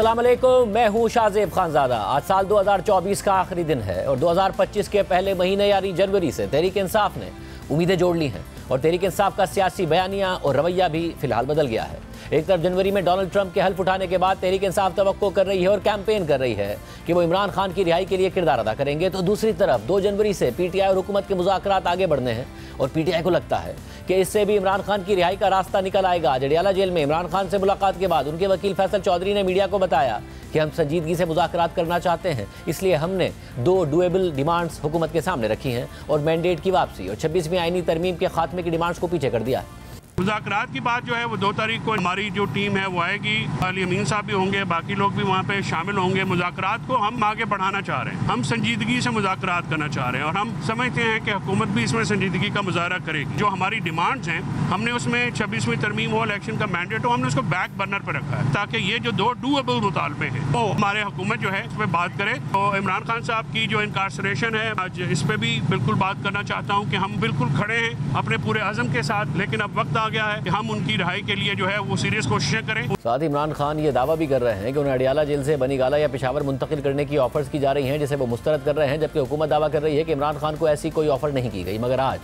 अस्सलाम वालेकुम, मैं हूँ शाहजेब खानजादा। आज साल 2024 का आखिरी दिन है और 2025 के पहले महीने यानी जनवरी से तहरीक इंसाफ ने उम्मीदें जोड़ ली हैं और तहरीक इंसाफ का सियासी बयानिया और रवैया भी फिलहाल बदल गया है। एक तरफ जनवरी में डोनाल्ड ट्रंप के हल्फ उठाने के बाद तहरीक इंसाफ तवक्को कर रही है और कैंपेन कर रही है कि वो इमरान खान की रिहाई के लिए किरदार अदा करेंगे, तो दूसरी तरफ 2 जनवरी से पीटीआई और हुकूमत के मुज़ाकरात आगे बढ़ने हैं और पीटीआई को लगता है कि इससे भी इमरान खान की रिहाई का रास्ता निकल आएगा। जडियाला जेल में इमरान खान से मुलाकात के बाद उनके वकील फैसल चौधरी ने मीडिया को बताया कि हम संजीदगी से मुज़ाकरात करना चाहते हैं, इसलिए हमने 2 डुएबल डिमांड्स हुकूमत के सामने रखी हैं और मैंडेट की वापसी और 26वीं आईनी तरमीम के खात्मे की डिमांड्स को पीछे कर दिया है। मुज़ाकरात की बात जो है वो 2 तारीख को हमारी जो टीम है वो आएगी। अली अमीन साहब भी होंगे, बाकी लोग भी वहाँ पे शामिल होंगे। मुज़ाकरात को हम आगे बढ़ाना चाह रहे हैं, हम संजीदगी से मुज़ाकरात करना चाह रहे हैं और हम समझते हैं कि हुकूमत भी इसमें संजीदगी का मुजाहरा करेगी। जो हमारी डिमांड्स हैं, हमने उसमें 26वीं तरमीम हो, इलेक्शन का मैंडेट हो, हमने उसको बैक बर्नर पर रखा है ताकि ये जो 2 डूएबल मुतालबे हैं वो हमारे हुकूमत जो है इस पर बात करे। तो इमरान खान साहब की जो इनकारसरेशन है, आज इस पर भी बिल्कुल बात करना चाहता हूँ कि हम बिल्कुल खड़े हैं अपने पूरे अज़म के साथ, लेकिन अब वक्त आ गया है कि हम उनकी रिहाई के लिए जो है वो सीरियस कोशिशें करें। साथ ही इमरान खान ये दावा भी कर रहे हैं कि उन्हें अडियाला जेल से बनीगाला या पेशावर मुंतकिल करने की ऑफर्स की जा रही हैं, जिसे वो मुस्तरद कर रहे हैं, जबकि हुकूमत दावा कर रही है कि इमरान खान को ऐसी कोई ऑफर नहीं की गई। मगर आज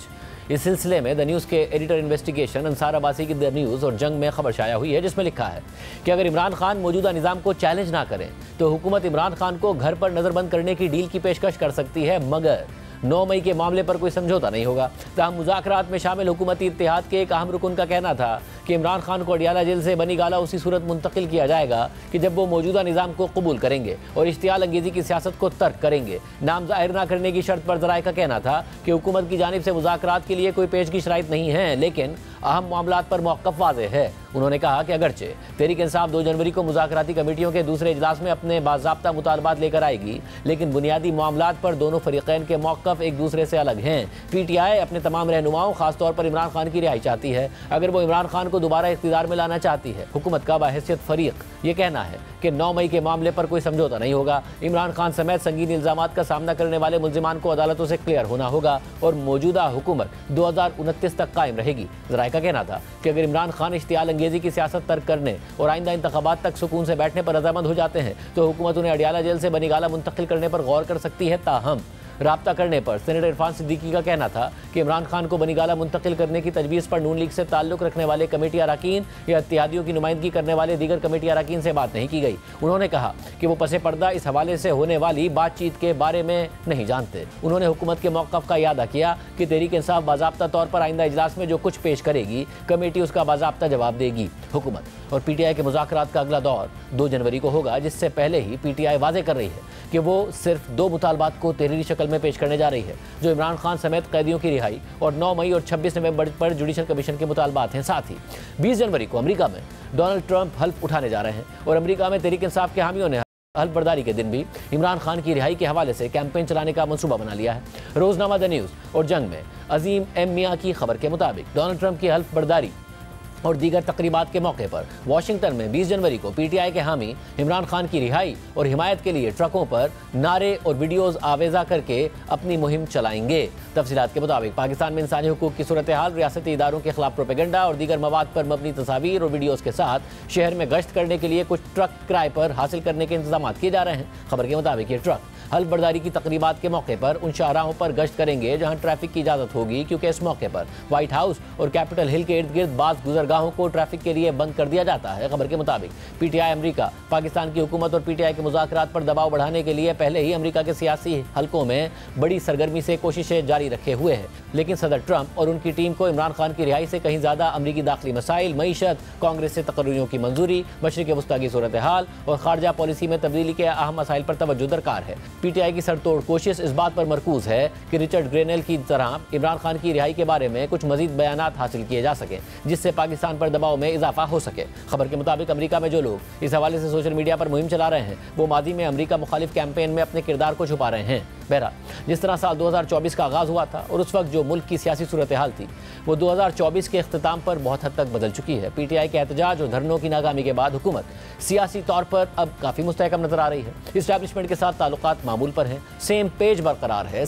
इस सिलसिले में द न्यूज़ के एडिटर इन्वेस्टिगेशन अंसार अब्बासी की द न्यूज़ और जंग में खबर शाया हुई है, जिसमें लिखा है कि अगर इमरान खान मौजूदा निज़ाम को चैलेंज ना करें तो हुकूमत इमरान खान को घर पर नज़रबंद करने की डील की पेशकश कर सकती है, मगर 9 मई के मामले पर कोई समझौता नहीं होगा। ताहम मुज़ाकरात में शामिल हुकूमती इत्तेहाद के एक अहम रुकन का कहना था कि इमरान खान को अडियाला जेल से बनीगाला उसी सूरत मुंतकिल किया जाएगा कि जब वो मौजूदा निज़ाम को कबूल करेंगे और इश्तियाल अंगेज़ी की सियासत को तर्क करेंगे। नाम ज़ाहिर ना करने की शर्त पर ज़राए का कहना था कि हुकूमत की जानिब से मुज़ाकरात के लिए कोई पेशगी शराइत नहीं है, लेकिन अहम मामलात पर मौक़िफ़ वाज़ेह है। उन्होंने कहा कि अगरचे तहरीक इंसाफ 2 जनवरी को मुज़ाकराती कमेटियों के दूसरे इजलास में अपने बाज़ाब्ता मुतालबात लेकर आएगी, लेकिन बुनियादी मामलात पर दोनों फरीक़ैन के मौक़िफ़ एक दूसरे से अलग हैं। पीटीआई अपने तमाम रहनुमाओं, खासतौर पर इमरान खान की रिहाई चाहती है। अगर वो इमरान खान को दोबारा इख्तियार में लाना चाहती है, हुकूमत का बाहैसियत फरीक ये कहना है कि 9 मई के मामले पर कोई समझौता नहीं होगा। इमरान खान समेत संगीन इल्ज़ामात का सामना करने वाले मुल्ज़िमान को अदालतों से क्लियर होना होगा और मौजूदा हुकूमत 2029 तक कायम रहेगी। ज़राए का कहना था कि अगर इमरान खान इश्तियाल अंगेज़ी की सियासत तर्क करने और आइंदा इंतखाबात तक सुकून से बैठने पर रज़ामंद हो जाते हैं तो हुकूमत उन्हें अडियाला जेल से बनीगाला मुंतकिल करने पर गौर कर सकती है। ताहम राब्ता करने पर सेनेटर इरफान सिद्दीकी का कहना था कि इमरान खान को बनीगाला मुंतकिल करने की तजवीज़ पर नून लीग से ताल्लुक़ रखने वाले कमेटी अरकान या इत्तेहादियों की नुमाइंदगी करने वाले दीगर कमेटी अरकान से बात नहीं की गई। उन्होंने कहा कि वो पसे पर्दा इस हवाले से होने वाली बातचीत के बारे में नहीं जानते। उन्होंने हुकूमत के मौक़िफ़ का यादा किया कि तहरीक इंसाफ बाज़ाब्ता तौर पर आइंदा इजलास में जो कुछ पेश करेगी, कमेटी उसका बाज़ाब्ता जवाब देगी। हुकूमत और पीटीआई के मुज़ाकरात का अगला दौर 2 जनवरी को होगा, जिससे पहले ही पीटीआई वाज़े कर रही है कि वो सिर्फ 2 मुतालबात को तहरीरी शक्ल में पेश करने जा रही है, जो इमरान खान समेत कैदियों की रिहाई और 9 मई और 26 नवंबर पर जुडिशल कमीशन के मुतालबात हैं। साथ ही 20 जनवरी को अमेरिका में डोनाल्ड ट्रंप हल्फ उठाने जा रहे हैं और अमेरिका में तहरीक इंसाफ के हामियों ने हल्फ बर्दारी के दिन भी इमरान खान की रिहाई के हवाले से कैंपेन चलाने का मंसूबा बना लिया है। रोजनामा द न्यूज़ और जंग में अजीम एम मियाँ की खबर के मुताबिक डोनाल्ड ट्रंप की हल्फ बर्दारी और दीगर तकरीबात के मौके पर वाशिंगटन में 20 जनवरी को पीटीआई के हामी इमरान खान की रिहाई और हिमायत के लिए ट्रकों पर नारे और वीडियोज़ आवेज़ा करके अपनी मुहिम चलाएंगे। तफसीलात के मुताबिक पाकिस्तान में इंसानी हुकूक की सूरत हाल, रियासती इदारों के खिलाफ प्रोपेगेंडा और दीगर मवाद पर मबनी तस्वीर और वीडियोज़ के साथ शहर में गश्त करने के लिए कुछ ट्रक किराए पर हासिल करने के इंतजाम किए जा रहे हैं। खबर के मुताबिक ये ट्रक हल्फ बर्दारी की तकरीबात के मौके पर उन शाहराहों पर गश्त करेंगे जहां ट्रैफिक की इजाज़त होगी, क्योंकि इस मौके पर व्हाइट हाउस और कैपिटल हिल के इर्द गिर्द बाज़ गुजरगाहों को ट्रैफिक के लिए बंद कर दिया जाता है। खबर के मुताबिक पीटीआई अमेरिका पाकिस्तान की हुकूमत और पीटीआई के मुज़ाकरात पर दबाव बढ़ाने के लिए पहले ही अमेरिका के सियासी हलकों में बड़ी सरगर्मी से कोशिशें जारी रखे हुए है, लेकिन सदर ट्रंप और उनकी टीम को इमरान खान की रिहाई से कहीं ज़्यादा अमरीकी दाखिली मसाइल, मईशत, कांग्रेस से तकर्रियों की मंजूरी, मशरिक़ वस्ता की सूरत हाल और खारजा पॉलिसी में तब्दीली के अहम मसाइल पर तवज्जो दरकार है। पीटीआई की सरतोड़ कोशिश इस बात पर मरकूज है कि रिचर्ड ग्रेनेल की तरह इमरान खान की रिहाई के बारे में कुछ मजीद बयानात हासिल किए जा सकें, जिससे पाकिस्तान पर दबाव में इजाफा हो सके। खबर के मुताबिक अमेरिका में जो लोग इस हवाले से सोशल मीडिया पर मुहिम चला रहे हैं, वो माजी में अमेरिका मुखालिफ कैंपेन में अपने किरदार को छुपा रहे हैं। बहरहाल, जिस तरह साल 2024 का आगाज़ हुआ था और उस वक्त जो मुल्क की सियासी सूरत हाल थी, वो 2024 के अख्ताम पर बहुत हद तक बदल चुकी है। पीटीआई के एहतजाज और धरनों की नाकामी के बाद हुकूमत सियासी तौर पर अब काफ़ी मुस्तहकम नजर आ रही है। इस्टेब्लिशमेंट के साथ ताल्लुकात मामूल पर हैं, सेम पेज बरकरार है।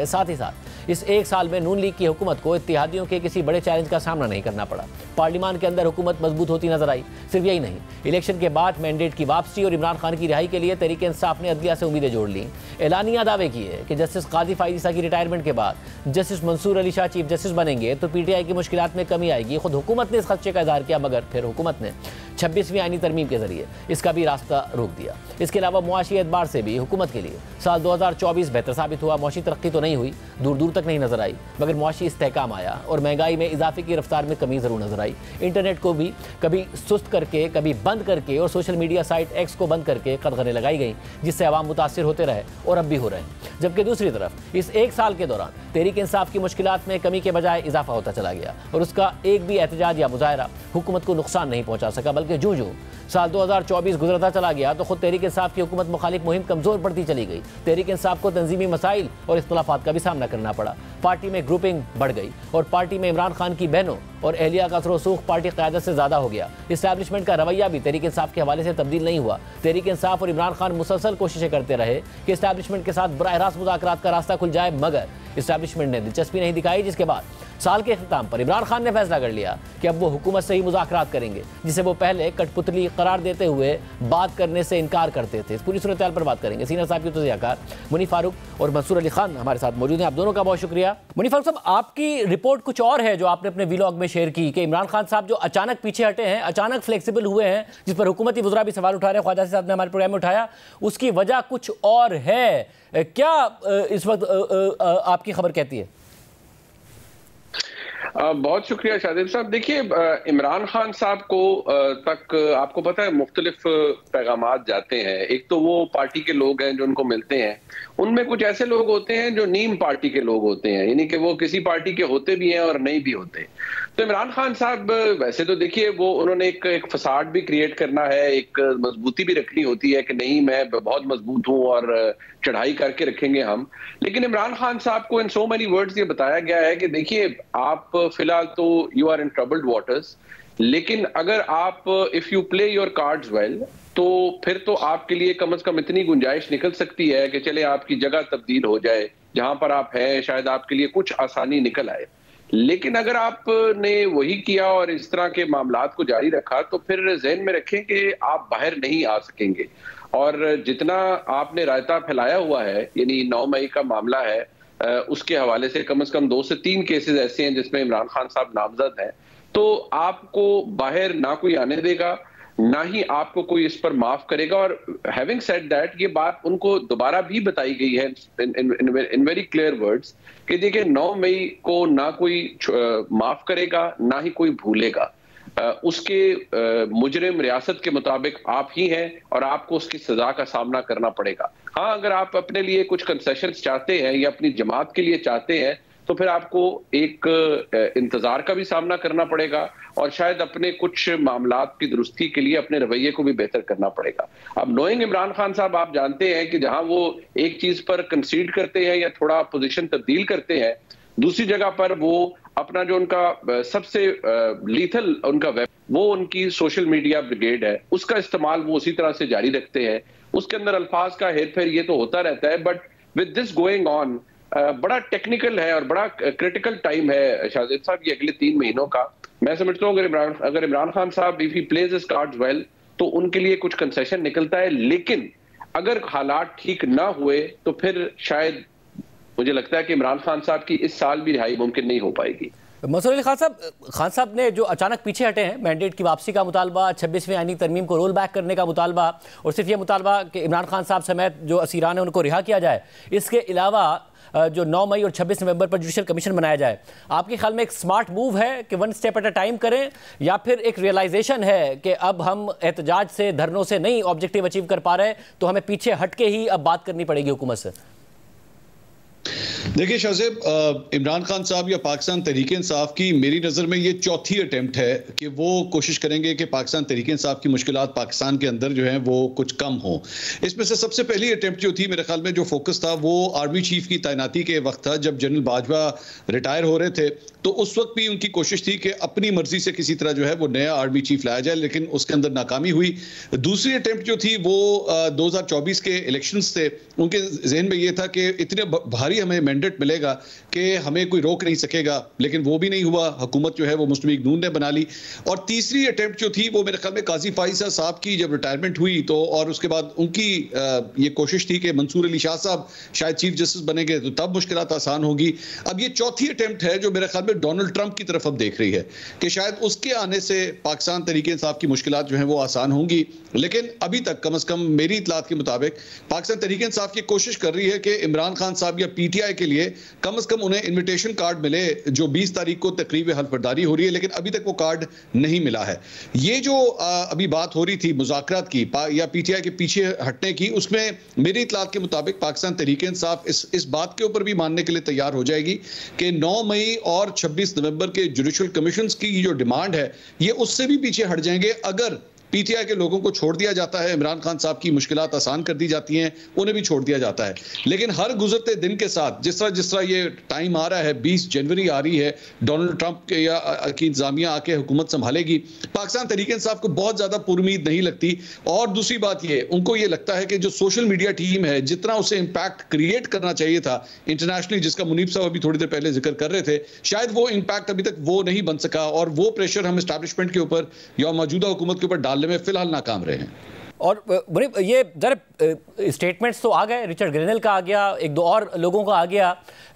साथ ही साथ इस एक साल में नून लीग की हुकूमत को इत्तेहादियों के किसी बड़े चैलेंज का सामना नहीं करना पड़ा। पार्लियामान के अंदर हुकूमत मजबूत होती नजर आई। सिर्फ यही नहीं, इलेक्शन के बाद मैंडेट की वापसी और इमरान खान की रिहाई के लिए तहरीक इंसाफ ने अदलिया से उम्मीदें जोड़ ली। एलानिया दावे किए कि जस्टिस काजी फाइज ईसा की रिटायरमेंट के बाद justice Mansoor Ali Shah chief justice बनेंगे तो पीटीआई की मुश्किलात में कमी आएगी। खुद हुकूमत ने इस खदशे का इजहार किया, मगर फिर हुकूमत ने 26वीं आईनी तरमीम के जरिए इसका भी रास्ता रोक दिया। इसके अलावा मुआशी एतबार से भी हुकूमत के लिए साल 2024 बेहतर साबित हुआ। मुआशी तरक्की तो नहीं हुई, दूर दूर तक नहीं नजर आई, मगर मुआशी इस्तेहकाम आया और महंगाई में इजाफे की रफ्तार में कमी जरूर नजर आई। इंटरनेट को भी कभी सुस्त करके, कभी बंद करके और सोशल मीडिया साइट एक्स को बंद करके कदगनें लगाई गई, जिससे अवाम मुतासिर होते रहे और अब भी हो रहे हैं। जबकि दूसरी तरफ इस एक साल के दौरान तहरीक इंसाफ की मुश्किलात में कमी के बजाय इजाफा होता चला गया और उसका एक भी एहतजाज या मुजाहरा हुकूमत को नुकसान नहीं पहुंचा सका, बल्कि जूं जूं साल 2024 गुजरता चला गया तो खुद तहरीक इंसाफ की हुकूमत मुखालिफ मुहिम कमजोर पड़ती चली गई। तहरीक इंसाफ को तंजीमी मसाइल और इख्तलाफात का भी सामना करना पड़ा। पार्टी में ग्रुपिंग बढ़ गई और पार्टी में इमरान खान की बहनों और एहलिया का असर रसूख पार्टी क़यादत से ज़्यादा हो गया। इस्टेब्लिशमेंट का रवैया भी तहरीक इंसाफ के हवाले से तब्दील नहीं हुआ। तहरीक इंसाफ और इमरान खान मुसलसल कोशिशें करते रहे कि इस्टेब्लिशमेंट के साथ बराह रास्त मुज़ाकरात का रास्ता खुल जाए, मगर इस्टेब्लिशमेंट ने दिलचस्पी नहीं दिखाई, जिसके बाद साल के अख्ताम पर इमरान खान ने फैसला कर लिया कि अब वो हुकूमत से ही मुज़ाकरात करेंगे, जिसे वो पहले कठपुतली करार देते हुए बात करने से इनकार करते थे। इस पूरी सूरत हाल पर बात करेंगे। सीनियर साहब की तज़कियाकार मुनीफ फारूक और मंसूर अली खान हमारे साथ मौजूद हैं। आप दोनों का बहुत शुक्रिया। मुनीफ फारूक साहब, आपकी रिपोर्ट कुछ और है जो आपने अपने व्लॉग में शेयर की कि इमरान खान साहब जो अचानक पीछे हटे हैं, अचानक फ्लेक्सिबल हुए हैं, जिस पर हुकूमती वज़रा भी सवाल उठा रहे हैं, ख्वाजा साहब ने हमारे प्रोग्राम में उठाया, उसकी वजह कुछ और है। क्या इस वक्त आपकी खबर कहती है? बहुत शुक्रिया शाहिद साहब। देखिए, इमरान खान साहब को तक आपको पता है मुख्तलिफ पैगामात जाते हैं। एक तो वो पार्टी के लोग हैं जो उनको मिलते हैं, उनमें कुछ ऐसे लोग होते हैं जो नीम पार्टी के लोग होते हैं, यानी कि वो किसी पार्टी के होते भी हैं और नहीं भी होते। तो इमरान खान साहब वैसे तो देखिए वो उन्होंने एक फसाड भी क्रिएट करना है, एक मजबूती भी रखनी होती है कि नहीं मैं बहुत मजबूत हूं और चढ़ाई करके रखेंगे हम। लेकिन इमरान खान साहब को इन सो मेनी वर्ड्स ये बताया गया है कि देखिए आप फिलहाल तो you are in troubled waters, लेकिन अगर आप if you play your cards well तो फिर तो आपके लिए कम से कम इतनी गुंजाइश निकल सकती है कि चले आपकी जगह तब्दील हो जाए, जहां पर आप हैं शायद आपके लिए कुछ आसानी निकल आए। लेकिन अगर आपने वही किया और इस तरह के मामलात को जारी रखा तो फिर ज़हन में रखें कि आप बाहर नहीं आ सकेंगे। और जितना आपने रायता फैलाया हुआ है, यानी 9 मई का मामला है, उसके हवाले से कम 2 से 3 केसेस ऐसे हैं जिसमें इमरान खान साहब नामजद हैं, तो आपको बाहर ना कोई आने देगा, ना ही आपको कोई इस पर माफ करेगा। और हैविंग सेड दैट, ये बात उनको दोबारा भी बताई गई है इन वेरी क्लियर वर्ड्स कि देखिए 9 मई को ना कोई माफ करेगा ना ही कोई भूलेगा। उसके मुजरिम रियासत के मुताबिक आप ही हैं और आपको उसकी सजा का सामना करना पड़ेगा। हाँ, अगर आप अपने लिए कुछ कंसेशंस चाहते हैं या अपनी जमात के लिए चाहते हैं तो फिर आपको एक इंतजार का भी सामना करना पड़ेगा और शायद अपने कुछ मामलात की दुरुस्ती के लिए अपने रवैये को भी बेहतर करना पड़ेगा। अब नोइंग इमरान खान साहब, आप जानते हैं कि जहां वो एक चीज पर कंसीड करते हैं या थोड़ा पोजीशन तब्दील करते हैं, दूसरी जगह पर वो अपना जो उनका सबसे लीथल उनका वो उनकी सोशल मीडिया ब्रिगेड है, उसका इस्तेमाल वो उसी तरह से जारी रखते हैं। उसके अंदर अल्फाज का हेर फेर ये तो होता रहता है, but with this going on बड़ा टेक्निकल है और बड़ा क्रिटिकल टाइम है शाहिद साहब, ये अगले 3 महीनों का। मैं समझता हूँ अगर इमरान खान साहब if he plays his cards well तो उनके लिए कुछ कंसेशन निकलता है, लेकिन अगर हालात ठीक ना हुए तो फिर शायद मुझे लगता है कि इमरान खान साहब की इस साल भी रिहाई मुमकिन नहीं हो पाएगी। मंसूर अली खान साहब ने जो अचानक पीछे हटे हैं, मैंडेट की वापसी का मुतालबा, 26वीं आईनी तरमीम को रोल बैक करने का मुतालबा और सिर्फ ये मुतालबा कि इमरान खान साहब समेत जो असीरान हैं उनको रिहा किया जाए, इसके अलावा जो 9 मई और 26 नवंबर पर जुडिशल कमीशन बनाया जाए, आपके ख्याल में एक स्मार्ट मूव है कि 1 स्टेप एट अ टाइम करें, या फिर एक रियलाइजेशन है कि अब हम एहतजाज से, धरनों से नहीं ऑब्जेक्टिव अचीव कर पा रहे तो हमें पीछे हट के ही अब बात करनी पड़ेगी हुकूमत से? देखिए शाहजेब, इमरान खान साहब या पाकिस्तान तहरीक इंसाफ की मेरी नज़र में ये चौथी अटेम्प्ट है कि वो कोशिश करेंगे कि पाकिस्तान तहरीक इंसाफ की मुश्किलात पाकिस्तान के अंदर जो हैं वो कुछ कम हो। इसमें से सबसे पहली अटेम्प्ट जो थी मेरे ख्याल में, जो फोकस था वो आर्मी चीफ की तैनाती के वक्त था, जब जनरल बाजवा रिटायर हो रहे थे। तो उस वक्त भी उनकी कोशिश थी कि अपनी मर्जी से किसी तरह जो है वो नया आर्मी चीफ लाया जाए, लेकिन उसके अंदर नाकामी हुई। दूसरी अटेम्प्ट जो थी वो 2024 के इलेक्शंस थे, उनके जहन में ये था कि इतने भारी हमें मैंडेट मैंडेट मिलेगा कि हमें कोई रोक नहीं सकेगा, लेकिन वो भी नहीं हुआ। हुकूमत जो है वो मुस्लिम लीग नून ने बना ली। और तीसरी अटेम्प्ट जो थी वो मेरे ख्याल में काजी फाइजा साहब की जब रिटायरमेंट हुई तो, और उसके बाद उनकी ये कोशिश थी कि मंसूर अली शाह साहब शायद चीफ जस्टिस बनेंगे तो तब मुश्किलात आसान होगी। अब ये चौथी अटेम्प्ट है जो मेरे ख्याल में डोनाल्ड ट्रंप की तरफ अब देख रही है कि शायद उसके आने से पाकिस्तान तरीके इंसाफ की मुश्किलात जो हैं वो आसान होंगी। लेकिन अभी तक कम से कम मेरी इतलात के मुताबिक पाकिस्तान तरीके इंसाफ की कोशिश कर रही है कि इमरान खान साहब या पीटीआई के लिए कम से कम उन्हें इन्विटेशन कार्ड मिले, जो 20 तारीख को तकरीब हल्फबरदारी हो रही है, लेकिन अभी तक वो कार्ड नहीं मिला है। ये जो अभी बात हो रही थी मुज़ाकरात की या पीटीआई के पीछे हटने की, उसमें मेरी इतलात के मुताबिक पाकिस्तान तरीके इंसाफ इस बात के ऊपर भी मानने के लिए तैयार हो जाएगी कि 9 मई और 26 नवंबर के जुडिशल कमीशंस की जो डिमांड है ये उससे भी पीछे हट जाएंगे अगर पीटीआई के लोगों को छोड़ दिया जाता है, इमरान खान साहब की मुश्किलात आसान कर दी जाती हैं, उन्हें भी छोड़ दिया जाता है। लेकिन हर गुजरते दिन के साथ जिस तरह ये टाइम आ रहा है, 20 जनवरी आ रही है, डोनाल्ड ट्रंप के या की इंतजामिया आके हुकूमत संभालेगी, पाकिस्तान तरीके इंसाफ को बहुत ज्यादा पुरुमीद नहीं लगती। और दूसरी बात ये, उनको ये लगता है कि जो सोशल मीडिया टीम है जितना उसे इम्पैक्ट क्रिएट करना चाहिए था इंटरनेशनली, जिसका मुनीब साहब अभी थोड़ी देर पहले जिक्र कर रहे थे, शायद वो इम्पैक्ट अभी तक वो नहीं बन सका और वो प्रेशर हम एस्टैब्लिशमेंट के ऊपर या मौजूदा हुकूमत के ऊपर डालने में फिलहाल नाकाम रहे हैं। और ये जरा स्टेटमेंट्स तो आ गए, रिचर्ड ग्रेनेल का आ गया, एक दो और लोगों का आ गया,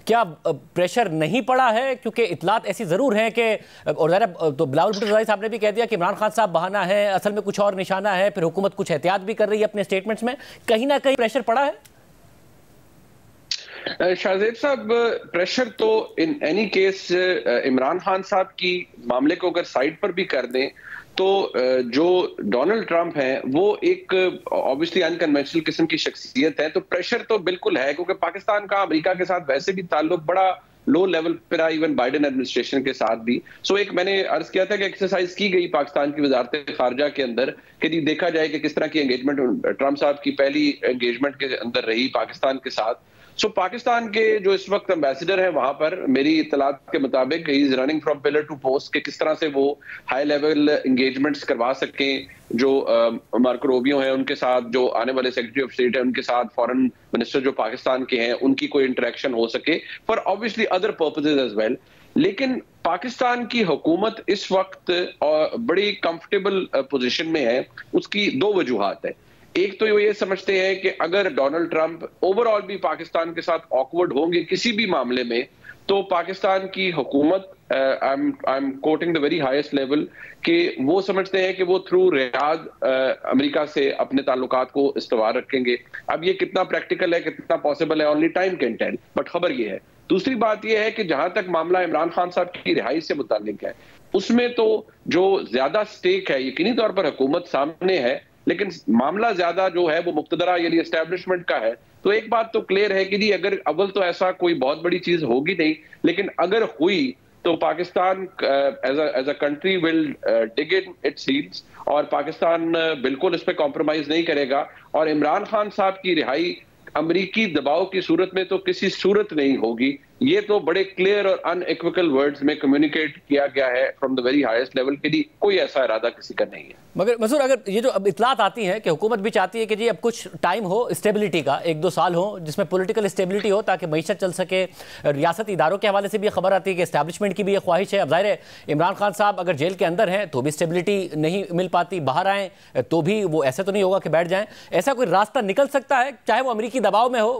क्या प्रेशर नहीं पड़ा है? क्योंकि इतलात ऐसी ज़रूर हैं कि, और ज़रा तो बिलावल भुट्टो ज़रदारी साहब ने भी कह दिया कि इमरान खान साहब बहाना है, असल में कुछ और निशाना है, फिर हुकूमत कुछ एहतियात भी कर रही है अपने स्टेटमेंट्स में, कहीं ना कहीं प्रेशर पड़ा है? शाहजेब साहब, प्रेशर तो in any case Imran Khan साहब की मामले को अगर साइड पर भी कर दें तो जो डोनाल्ड ट्रंप हैं वो एक ऑब्वियसली अनकन्वेंशनल किस्म की शख्सियत है, तो प्रेशर तो बिल्कुल है क्योंकि पाकिस्तान का अमेरिका के साथ वैसे भी ताल्लुक बड़ा लो लेवल पर रहा, इवन बाइडेन एडमिनिस्ट्रेशन के साथ भी। सो एक मैंने अर्ज किया था कि एक्सरसाइज की गई पाकिस्तान की वजारत खारजा के अंदर कि देखा जाए कि किस तरह की एंगेजमेंट ट्रंप साहब की पहली एंगेजमेंट के अंदर रही पाकिस्तान के साथ। सो पाकिस्तान के जो इस वक्त एम्बेसडर हैं वहां पर, मेरी इत्तलात के मुताबिक he is running from pillar to post, कि किस तरह से वो हाई लेवल एंगेजमेंट्स करवा सकें, जो मार्को रूबियो हैं उनके साथ, जो आने वाले सेक्रेटरी ऑफ स्टेट है उनके साथ, फॉरेन मिनिस्टर जो पाकिस्तान के हैं उनकी कोई इंटरेक्शन हो सके for obviously other purposes as well. लेकिन पाकिस्तान की हुकूमत इस वक्त बड़ी कंफर्टेबल पोजीशन में है, उसकी दो वजूहात है। एक तो ये समझते हैं कि अगर डोनाल्ड ट्रंप ओवरऑल भी पाकिस्तान के साथ ऑकवर्ड होंगे किसी भी मामले में, तो पाकिस्तान की हुकूमत, I am quoting the very highest level, कि वो समझते हैं कि वो थ्रू रियाद अमेरिका से अपने ताल्लुकात को इस्तवार रखेंगे। अब ये कितना प्रैक्टिकल है, कितना पॉसिबल है, only time can tell, but खबर ये है। दूसरी बात यह है कि जहां तक मामला इमरान खान साहब की रिहाई से मुताल्लिक है, उसमें तो जो ज्यादा स्टेक है यकीनी तौर पर हुकूमत सामने है, लेकिन मामला ज्यादा जो है वो मुक्तदरा यानी एस्टैब्लिशमेंट का है। तो एक बात तो क्लियर है कि जी अगर अव्वल तो ऐसा कोई बहुत बड़ी चीज होगी नहीं, लेकिन अगर हुई तो Pakistan as a country will dig in its heels, और पाकिस्तान बिल्कुल इस पे कॉम्प्रोमाइज नहीं करेगा। और इमरान खान साहब की रिहाई अमेरिकी दबाव की सूरत में तो किसी सूरत नहीं होगी, ये तो बड़े क्लियर और अनइक्विकल वर्ड्स में कम्युनिकेट किया गया है from the very highest level के लिए, कोई ऐसा इरादा किसी का नहीं है। मगर मंसूर, अगर ये जो अब इतलात आती हैं कि हुकूमत भी चाहती है कि जी अब कुछ टाइम हो स्टेबिलिटी का, 1-2 साल हो जिसमें पॉलिटिकल स्टेबिलिटी हो ताकि मईशत चल सके, रियासती इदारों के हवाले से भी ये खबर आती है कि एस्टैब्लिशमेंट की भी ये ख्वाहिश है। अब जाहिर है इमरान खान साहब अगर जेल के अंदर हैं तो भी स्टेबिलिटी नहीं मिल पाती, बाहर आएँ तो भी वो ऐसे तो नहीं होगा कि बैठ जाएँ। ऐसा कोई रास्ता निकल सकता है, चाहे वो अमेरिकी दबाव में हो,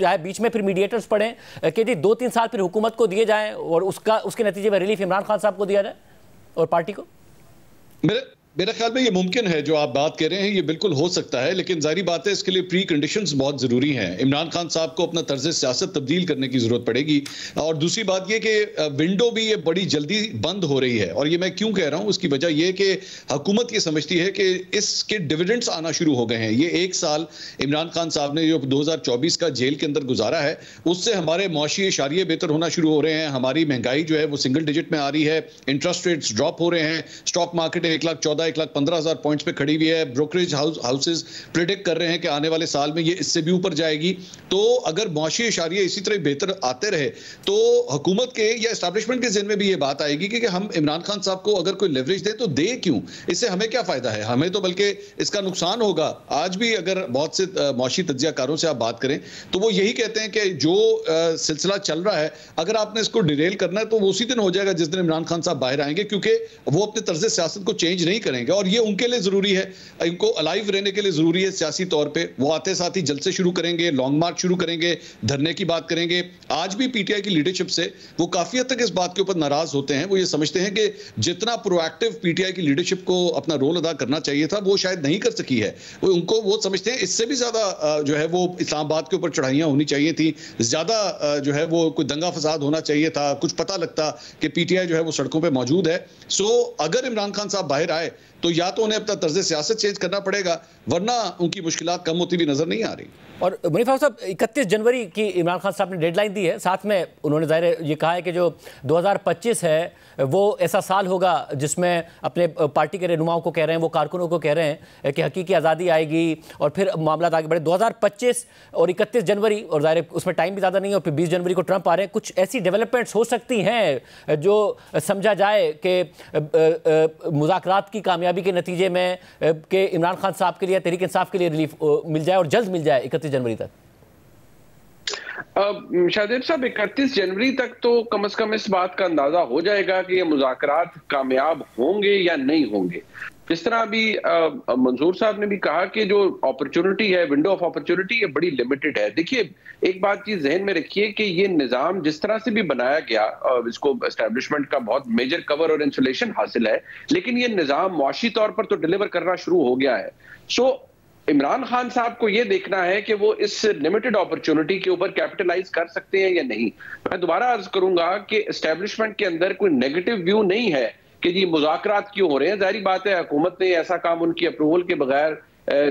चाहे बीच में फिर मीडिएटर्स पड़ें, कि जी 2-3 साल फिर हुकूमत को दिए जाएं और उसके नतीजे में रिलीफ इमरान खान साहब को दिया जाए और पार्टी को? मेरा ख्याल में ये मुमकिन है, जो आप बात कर रहे हैं ये बिल्कुल हो सकता है, लेकिन जारी बात है इसके लिए प्री कंडीशंस बहुत ज़रूरी हैं। इमरान खान साहब को अपना तर्ज सियासत तब्दील करने की ज़रूरत पड़ेगी, और दूसरी बात ये कि विंडो भी ये बड़ी जल्दी बंद हो रही है। और ये मैं क्यों कह रहा हूँ, उसकी वजह ये कि हुकूमत ये समझती है कि इसके डिविडेंड्स आना शुरू हो गए हैं। ये 1 साल इमरान खान साहब ने जो 2024 का जेल के अंदर गुजारा है, उससे हमारे मुआशी इशारिये बेहतर होना शुरू हो रहे हैं, हमारी महंगाई जो है वो सिंगल डिजिट में आ रही है, इंटरेस्ट रेट्स ड्रॉप हो रहे हैं, स्टॉक मार्केट 1,14,000 1,14,15,000 पॉइंट्स पे खड़ी हुई है। ब्रोकरेज हाउसेस प्रिडिक्ट कर रहे हैं कि आने वाले साल में ये इससे भी ऊपर जाएगी। तो अगर मुआशी इशारे इसी तरह बेहतर आते रहे तो हुकूमत के या एस्टैब्लिशमेंट के ज़हन में भी ये बात आएगी कि हम इमरान खान साहब को अगर कोई लेवरेज दे तो दे क्यों, इससे हमें क्या फायदा है, हमें तो बल्कि इसका नुकसान होगा। आज भी अगर बहुत से मुआशी तज्जियाकारों से आप बात करें तो वो यही कहते हैं कि जो सिलसिला चल रहा है अगर आपने इसको डिरेल करना है तो वो उसी दिन हो जाएगा जिस दिन इमरान खान साहब बाहर आएंगे, क्योंकि वो अपने तर्ज सियासत को चेंज नहीं करेंगे और ये उनके लिए जरूरी है, इनको अलाइव रहने के लिए जरूरी है सियासी तौर पे। वो आते साथ ही जलसे शुरू करेंगे, लॉन्ग मार्च शुरू करेंगे, धरने की बात करेंगे। आज भी पीटीआई की लीडरशिप से वो काफी हद तक इस बात के ऊपर नाराज होते हैं। वो ये समझते हैं कि जितना प्रोएक्टिव पीटीआई की लीडरशिप को अपना रोल अदा करना चाहिए था वो शायद नहीं कर सकी है। वो समझते हैं इससे भी ज्यादा जो है वो इस्लामाबाद के ऊपर चढ़ाइयां होनी चाहिए थी, ज्यादा जो है वो कोई दंगा फसाद होना चाहिए था, कुछ पता लगता कि पीटीआई जो है वो सड़कों पे मौजूद है। सो अगर इमरान खान साहब बाहर आए तो या तो उन्हें अपना तर्ज सियासत चेंज करना पड़ेगा, वरना उनकी मुश्किलात कम होती हुई नजर नहीं आ रही। और मुनीफ साहब 31 जनवरी की इमरान खान साहब ने डेडलाइन दी है, साथ में उन्होंने ज़ाहिर ये कहा है कि जो 2025 है वो ऐसा साल होगा जिसमें अपने पार्टी के रहनुमाओं को कह रहे हैं, वो कारकुनों को कह रहे हैं कि हकीकी आज़ादी आएगी और फिर मामला आगे बढ़े। 2025 और 31 जनवरी और ज़ाहिर उसमें टाइम भी ज़्यादा नहीं है और फिर 20 जनवरी को ट्रंप आ रहे हैं। कुछ ऐसी डेवलपमेंट्स हो सकती हैं जो समझा जाए कि मुज़ाकरात की कामयाबी के नतीजे में कि इमरान खान साहब के लिए, तहरीक इंसाफ के लिए रिलीफ मिल जाए और जल्द मिल जाए 31 जनवरी तक। शाहदेव साहब 31 जनवरी तक तो कम से कम इस बात का अंदाजा हो जाएगा कि ये मुज़ाकरात कामयाब होंगे या नहीं होंगे। जिस तरह अभी मंजूर साहब ने भी कहा कि जो अपॉर्चुनिटी है, विंडो ऑफ अपॉर्चुनिटी, ये बड़ी लिमिटेड है। देखिए एक बात चीज जहन में रखिए कि ये निजाम जिस तरह से भी बनाया गया, इसको एस्टेब्लिशमेंट का बहुत मेजर कवर और इंसुलेशन हासिल है, लेकिन ये निजाम मुआशी तौर पर तो डिलीवर करना शुरू हो गया है। सो इमरान खान साहब को यह देखना है कि वो इस लिमिटेड अपॉर्चुनिटी के ऊपर कैपिटलाइज कर सकते हैं या नहीं। मैं दोबारा अर्ज करूंगा कि एस्टेब्लिशमेंट के अंदर कोई नेगेटिव व्यू नहीं है कि जी मुज़ाकरात क्यों हो रहे हैं। जाहिर बात है हुकूमत ने ऐसा काम उनकी अप्रूवल के बगैर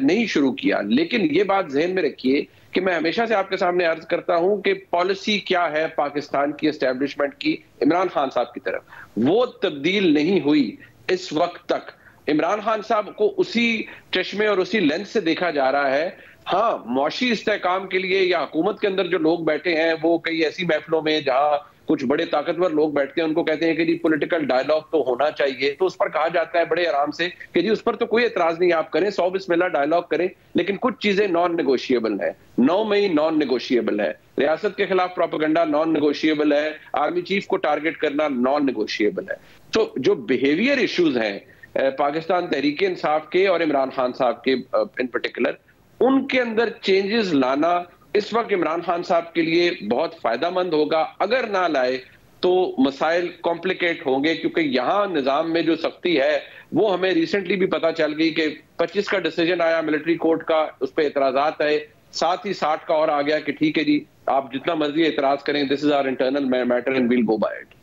नहीं शुरू किया, लेकिन ये बात जहन में रखिए कि मैं हमेशा से आपके सामने अर्ज करता हूं कि पॉलिसी क्या है पाकिस्तान की एस्टेब्लिशमेंट की इमरान खान साहब की तरफ, वो तब्दील नहीं हुई इस वक्त तक। इमरान खान साहब को उसी चश्मे और उसी लेंस से देखा जा रहा है। हाँ, मुआशी इस्तेहकाम के लिए या हुकूमत के अंदर जो लोग बैठे हैं वो कई ऐसी महफिलों में जहां कुछ बड़े ताकतवर लोग बैठते हैं, उनको कहते हैं कि जी पॉलिटिकल डायलॉग तो होना चाहिए, तो उस पर कहा जाता है बड़े आराम से कि जी उस पर तो कोई एतराज नहीं, आप करें 100 बिस्मिल्लाह डायलॉग करें, लेकिन कुछ चीजें नॉन नेगोशिएबल है। 9 मई नॉन नेगोशिएबल है, रियासत के खिलाफ प्रोपेगेंडा नॉन नेगोशिएबल है, आर्मी चीफ को टारगेट करना नॉन नेगोशिएबल है। तो जो बिहेवियर इश्यूज हैं पाकिस्तान तहरीक इंसाफ के और इमरान खान साहब के इन पर्टिकुलर, उनके अंदर चेंजेस लाना इस वक्त इमरान खान साहब के लिए बहुत फायदेमंद होगा। अगर ना लाए तो मसाइल कॉम्प्लिकेट होंगे, क्योंकि यहाँ निजाम में जो सख्ती है वो हमें रिसेंटली भी पता चल गई कि 25 का डिसीजन आया मिलिट्री कोर्ट का, उस पर एतराजात आए, साथ ही 60 का और आ गया कि ठीक है जी आप जितना मर्जी एतराज करें, this is our internal matter and we'll go by it.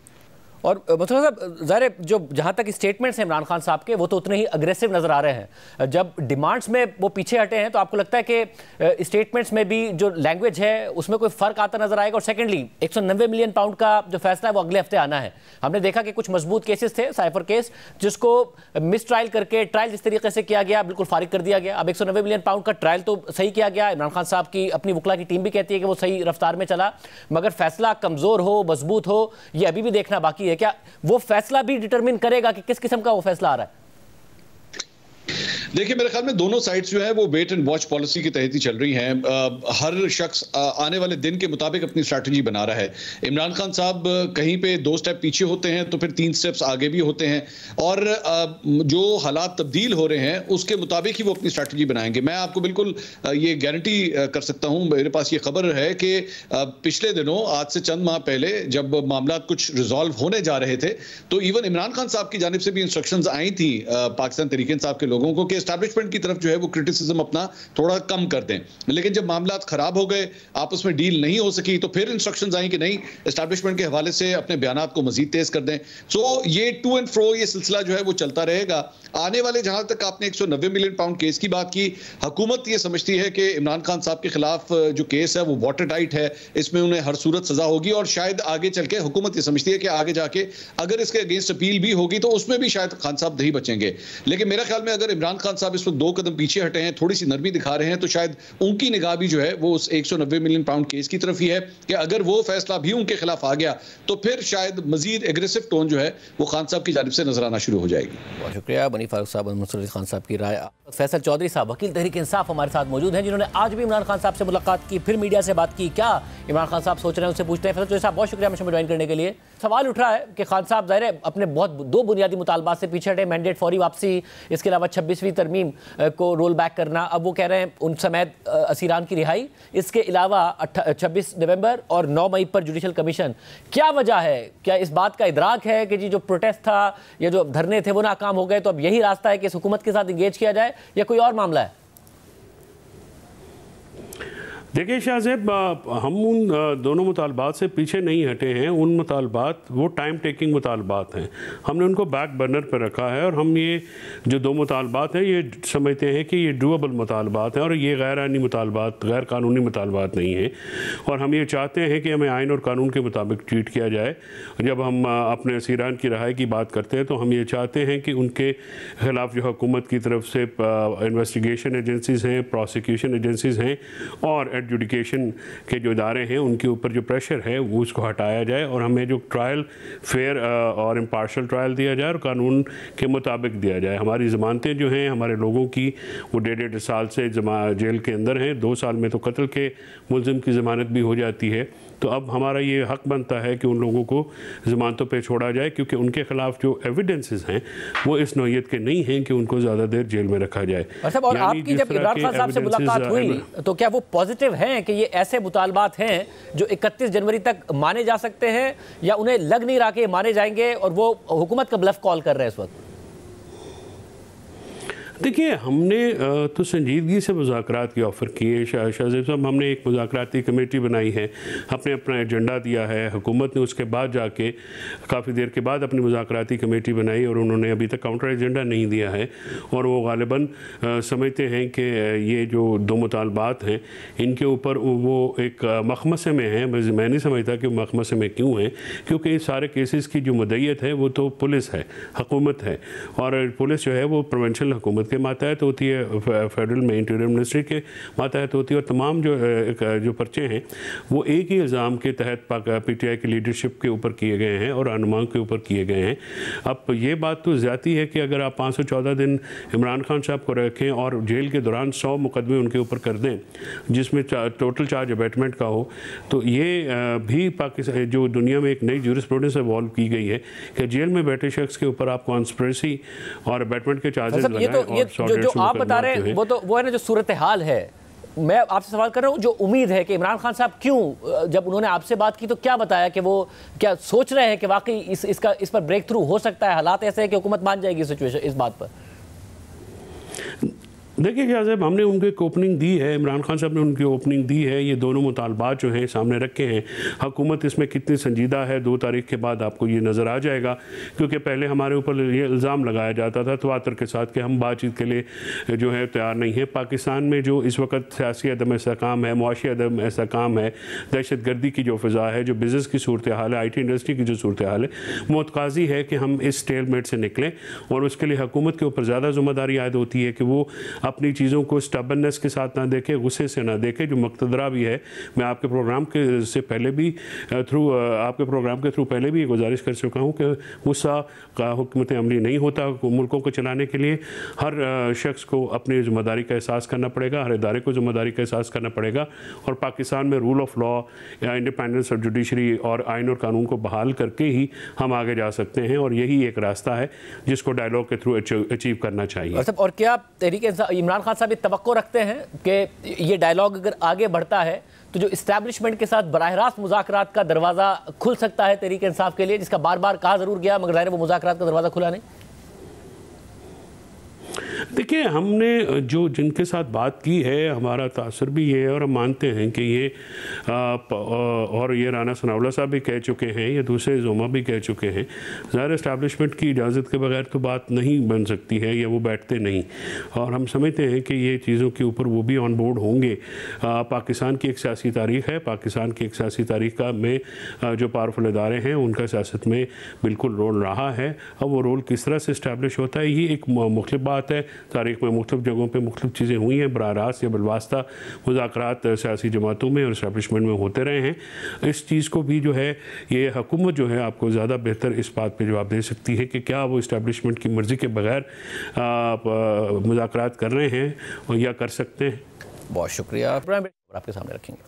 और मतलब साहब ज़ाहिर जो जहाँ तक स्टेटमेंट्स हैं इमरान खान साहब के वो तो उतने ही अग्रेसिव नज़र आ रहे हैं। जब डिमांड्स में वो पीछे हटे हैं तो आपको लगता है कि स्टेटमेंट्स में भी जो लैंग्वेज है उसमें कोई फ़र्क आता नज़र आएगा? और सेकेंडली 190 मिलियन पाउंड का जो फैसला है वो अगले हफ्ते आना है। हमने देखा कि कुछ मजबूत केसेस थे, साइफर केस, जिसको मिस ट्रायल करके ट्रायल जिस तरीके से किया गया बिल्कुल फारिग कर दिया गया। अब 190 मिलियन पाउंड का ट्रायल तो सही किया गया, इमरान खान साहब की अपनी वकला की टीम भी कहती है कि वो सही रफ्तार में चला, मगर फैसला कमज़ोर हो मजबूत हो ये अभी भी देखना बाकी है। क्या वो फैसला भी डिटरमिन करेगा कि किस किस्म का वो फैसला आ रहा है? देखिए मेरे ख्याल में दोनों साइड्स जो है वो वेट एंड वॉच पॉलिसी के तहत ही चल रही हैं। हर शख्स आने वाले दिन के मुताबिक अपनी स्ट्रैटेजी बना रहा है। इमरान खान साहब कहीं पे 2 स्टेप पीछे होते हैं तो फिर 3 स्टेप्स आगे भी होते हैं, और जो हालात तब्दील हो रहे हैं उसके मुताबिक ही वो अपनी स्ट्रैटेजी बनाएंगे। मैं आपको बिल्कुल ये गारंटी कर सकता हूं, मेरे पास ये खबर है कि पिछले दिनों, आज से चंद माह पहले, जब मामला कुछ रिजॉल्व होने जा रहे थे तो इवन इमरान खान साहब की जानिब से भी इंस्ट्रक्शंस आई थी पाकिस्तान तहरीक इंसाफ के लोगों को कि एस्टैब्लिशमेंट की तरफ जो है वो क्रिटिसिज्म अपना थोड़ा कम कर दें। लेकिन जब मामला खराब हो गए, आपस में डील नहीं हो सकी, तो फिर इंस्ट्रक्शंस आई कि नहीं, एस्टैब्लिशमेंट के हवाले से अपने बयानात को मजीद तेज कर दें। सो ये टू एंड फ्रो ये सिलसिला जो है वो चलता रहेगा। आने वाले, जहां तक आपने 190 मिलियन पाउंड केस की बात की, हुकूमत ये समझती है कि इमरान खान साहब के खिलाफ जो केस है वो वाटर टाइट है, इसमें उन्हें हर सूरत सजा होगी, और शायद आगे चल के हुकूमत ये समझती है कि आगे जाके अगर इसके अगेंस्ट अपील भी होगी तो उसमें भी शायद खान साहब नहीं बचेंगे। लेकिन मेरा ख्याल में अगर इमरान खान साहब इस वक्त 2 कदम पीछे हटे हैं, थोड़ी सी नरमी दिखा रहे हैं, तो शायद उनकी निगाह भी जो है वो उस 190 मिलियन पाउंड केस की तरफ ही है कि अगर वो फैसला भी उनके खिलाफ आ गया तो फिर शायद मजीद एग्रेसिव टोन जो है वो खान साहब की जानिब से नजर आना शुरू हो जाएगी। बहुत शुक्रिया बनी फारूक साहब, मुंसर अली खान साहब की राय। फैसल चौधरी साहब वकील तहरीक इंसाफ हमारे साथ मौजूद हैं, जिन्होंने आज भी इमरान खान साहब से मुलाकात की, फिर मीडिया से बात की। क्या इमरान खान साहब सोच रहे हैं उससे पूछते हैं। फैसल चौधरी साहब बहुत शुक्रिया मुझे ज्वाइन करने के लिए। सवाल उठ रहा है कि खान साहब ज़ाहिर है अपने बहुत 2 बुनियादी मुतालबात से पीछे हटे, मैंडेट फौरी वापसी, इसके अलावा 26वीं तरमीम को रोल बैक करना। अब वो कह रहे हैं उन समेत असीरान की रिहाई, इसके अलावा 26 नवंबर और 9 मई पर जुडिशल कमीशन। क्या वजह है? क्या इस बात का इदराक है कि जी जो प्रोटेस्ट था या जो धरने थे वो नाकाम हो गए, तो अब यही रास्ता है कि इस हुकूमत के साथ इंगेज किया जाए, या कोई और मामला है? देखिए शाह साहब, हम उन दोनों मुतालबात से पीछे नहीं हटे हैं। उन मुतालबात वो टाइम टेकिंग मुतालबात हैं, हमने उनको बैक बर्नर पर रखा है, और हम ये जो 2 मुतालबात हैं ये समझते हैं कि ये डूएबल मुतालबात हैं और ये गैर आइनी मुतालबात, गैर कानूनी मुतालबात नहीं हैं। और हम ये चाहते हैं कि हमें आइन और कानून के मुताबिक ट्रीट किया जाए। जब हम अपने असीरान की रिहाई की बात करते हैं तो हम ये चाहते हैं कि उनके ख़िलाफ़ जो हुकूमत की तरफ से इन्वेस्टिगेशन एजेंसीज़ हैं, प्रोसिक्यूशन एजेंसीज़ हैं और एडजुडिकेशन के जो इदारे हैं उनके ऊपर जो प्रेशर है वो उसको हटाया जाए, और हमें जो ट्रायल फेयर और इम्पार्शल ट्रायल दिया जाए और कानून के मुताबिक दिया जाए। हमारी ज़मानतें जो हैं हमारे लोगों की वो 1.5 साल से जेल के अंदर हैं, 2 साल में तो कत्ल के मुलजिम की ज़मानत भी हो जाती है। तो अब हमारा ये हक बनता है कि उन लोगों को ज़मानतों पे छोड़ा जाए, क्योंकि उनके खिलाफ जो एविडेंसेस हैं वो इस नौयत के नहीं हैं कि उनको ज़्यादा देर जेल में रखा जाए। और आपकी जब इमरान खान साहब से मुलाकात हुई तो क्या वो पॉजिटिव हैं कि ये ऐसे मुतालबात हैं जो 31 जनवरी तक माने जा सकते हैं, या उन्हें लग नहीं रहा कि ये माने जाएंगे और वो हुकूमत का ब्लफ कॉल कर रहे हैं इस वक्त? देखिए, हमने तो संजीदगी से मुज़ाकरात की ऑफ़र की है शाहज़ेब साहब। हमने एक मुज़ाकराती कमेटी बनाई है, हमने अपना एजेंडा दिया है, हुकूमत ने उसके बाद जाके काफ़ी देर के बाद अपनी मुज़ाकराती कमेटी बनाई और उन्होंने अभी तक काउंटर एजेंडा नहीं दिया है। और वो गालिबन समझते हैं कि ये जो 2 मुतालबात हैं इनके ऊपर वो एक मखमसे में हैं। मैं नहीं समझता कि मखमसे में क्यों हैं, क्योंकि इस सारे केसेस की जो मुद्दईयत है वो तो पुलिस है, हुकूमत है, और पुलिस जो है वो प्रोविंशियल हुकूमत के मातहत होती है, फेडरल में इंटीरियर मिनिस्ट्री के मातहत होती है। और तमाम जो पर्चे हैं वो एक ही इल्ज़ाम के तहत PTI की लीडरशिप के ऊपर किए गए हैं और रहनुमा के ऊपर किए गए हैं। अब ये बात तो ज़्यादती है कि अगर आप 514 दिन इमरान खान साहब को रखें और जेल के दौरान 100 मुकदमे उनके ऊपर कर दें जिसमें टोटल चार्ज अबेटमेंट का हो, तो ये भी पाकिस्तान जो दुनिया में एक नई जूरिस्प्रूडेंस इवॉल्व की गई है कि जेल में बैठे शख्स के ऊपर आप कॉन्स्पिरेसी और अबेटमेंट के चार्जेस लगाएं। जो आप बता रहे हैं वो है ना जो सूरत हाल है। मैं आपसे सवाल कर रहा हूँ, जो उम्मीद है कि इमरान खान साहब क्यों, जब उन्होंने आपसे बात की तो क्या बताया कि वो क्या सोच रहे हैं कि वाकई इस पर ब्रेक थ्रू हो सकता है, हालात ऐसे हैं कि हुकूमत मान जाएगी सिचुएशन इस बात पर? देखिए शाह साहब, हमने उनको एक ओपनिंग दी है, इमरान खान साहब ने उनकी ओपनिंग दी है। ये दोनों मुतालबात जो हैं सामने रखे हैं, हुकूमत इसमें कितनी संजीदा है 2 तारीख के बाद आपको ये नज़र आ जाएगा। क्योंकि पहले हमारे ऊपर ये इल्ज़ाम लगाया जाता था तवातर के साथ कि हम बातचीत के लिए जो है तैयार नहीं है। पाकिस्तान में जो इस वक्त सियासी अदम इस्तेहकाम है, मुआशी अदम इस्तेहकाम है, दहशत गर्दी की जो फ़िज़ा है, जो बिज़नेस की सूरत हाल है, IT इंडस्ट्री की जो सूरत हाल है, मुतकाज़ी है कि हम इस स्टेलमेट से निकलें। और उसके लिए हुकूमत के ऊपर ज़्यादा ज़िम्मेदारी आयद होती है कि वो अपनी चीज़ों को स्टबननेस के साथ ना देखे, गुस्से से ना देखे, जो मुक़तदरा भी है। मैं आपके प्रोग्राम के से पहले भी आपके प्रोग्राम के थ्रू पहले भी ये गुजारिश कर चुका हूँ कि गुस्सा का हुकूमत अमली नहीं होता। मुल्कों को चलाने के लिए हर शख्स को अपनी ज़िम्मेदारी का एहसास करना पड़ेगा, हर इदारे को ज़िम्मेदारी का एहसास करना पड़ेगा। और पाकिस्तान में रूल ऑफ लॉ या इंडिपेंडेंस ऑफ जुडिशरी और आइन और कानून को बहाल करके ही हम आगे जा सकते हैं, और यही एक रास्ता है जिसको डायलॉग के थ्रू अचीव करना चाहिए। और क्या तहरीक इमरान खान साहब तवक्को रखते हैं कि ये डायलॉग अगर आगे बढ़ता है तो जो इस्टेब्लिशमेंट के साथ बराह रास्त मुज़ाकरात का दरवाज़ा खुल सकता है तहरीक इंसाफ के लिए, जिसका बार बार कहा ज़रूर गया मगर ज़ाहिर वो मुज़ाकरात का दरवाज़ा खुला नहीं? देखिए, हमने जो जिनके साथ बात की है, हमारा तासुर भी ये है और हम मानते हैं कि ये और ये राना सनाउल्लाह साहब भी कह चुके हैं, या दूसरे जोमा भी कह चुके हैं, ज़ाहिर इस्टेब्लिशमेंट की इजाज़त के बगैर तो बात नहीं बन सकती है, या वो बैठते नहीं। और हम समझते हैं कि ये चीज़ों के ऊपर वो भी ऑन बोर्ड होंगे। पाकिस्तान की एक सियासी तारीख़ है, पाकिस्तान की एक सियासी तारीख़ का में जो पावरफुल इदारे हैं उनका सियासत में बिल्कुल रोल रहा है। अब वो रोल किस तरह से इस्टेब्लिश होता है, ये एक मुख्तलिफ बात है। तारीख़ में मुख्तलिफ जगहों पर मुख्तलिफ चीज़ें हुई हैं, बराह रास्त या बिलवास्ता मुज़ाकरात सियासी जमातों में और इस्टेब्लिशमेंट में होते रहे हैं। इस चीज़ को भी जो है ये हुकूमत जो है आपको ज़्यादा बेहतर इस बात पे जवाब दे सकती है कि क्या वो इस्टेब्लिशमेंट की मर्ज़ी के बगैर मुज़ाकरात कर रहे हैं और या कर सकते हैं। बहुत शुक्रिया। आपके सामने रखेंगे।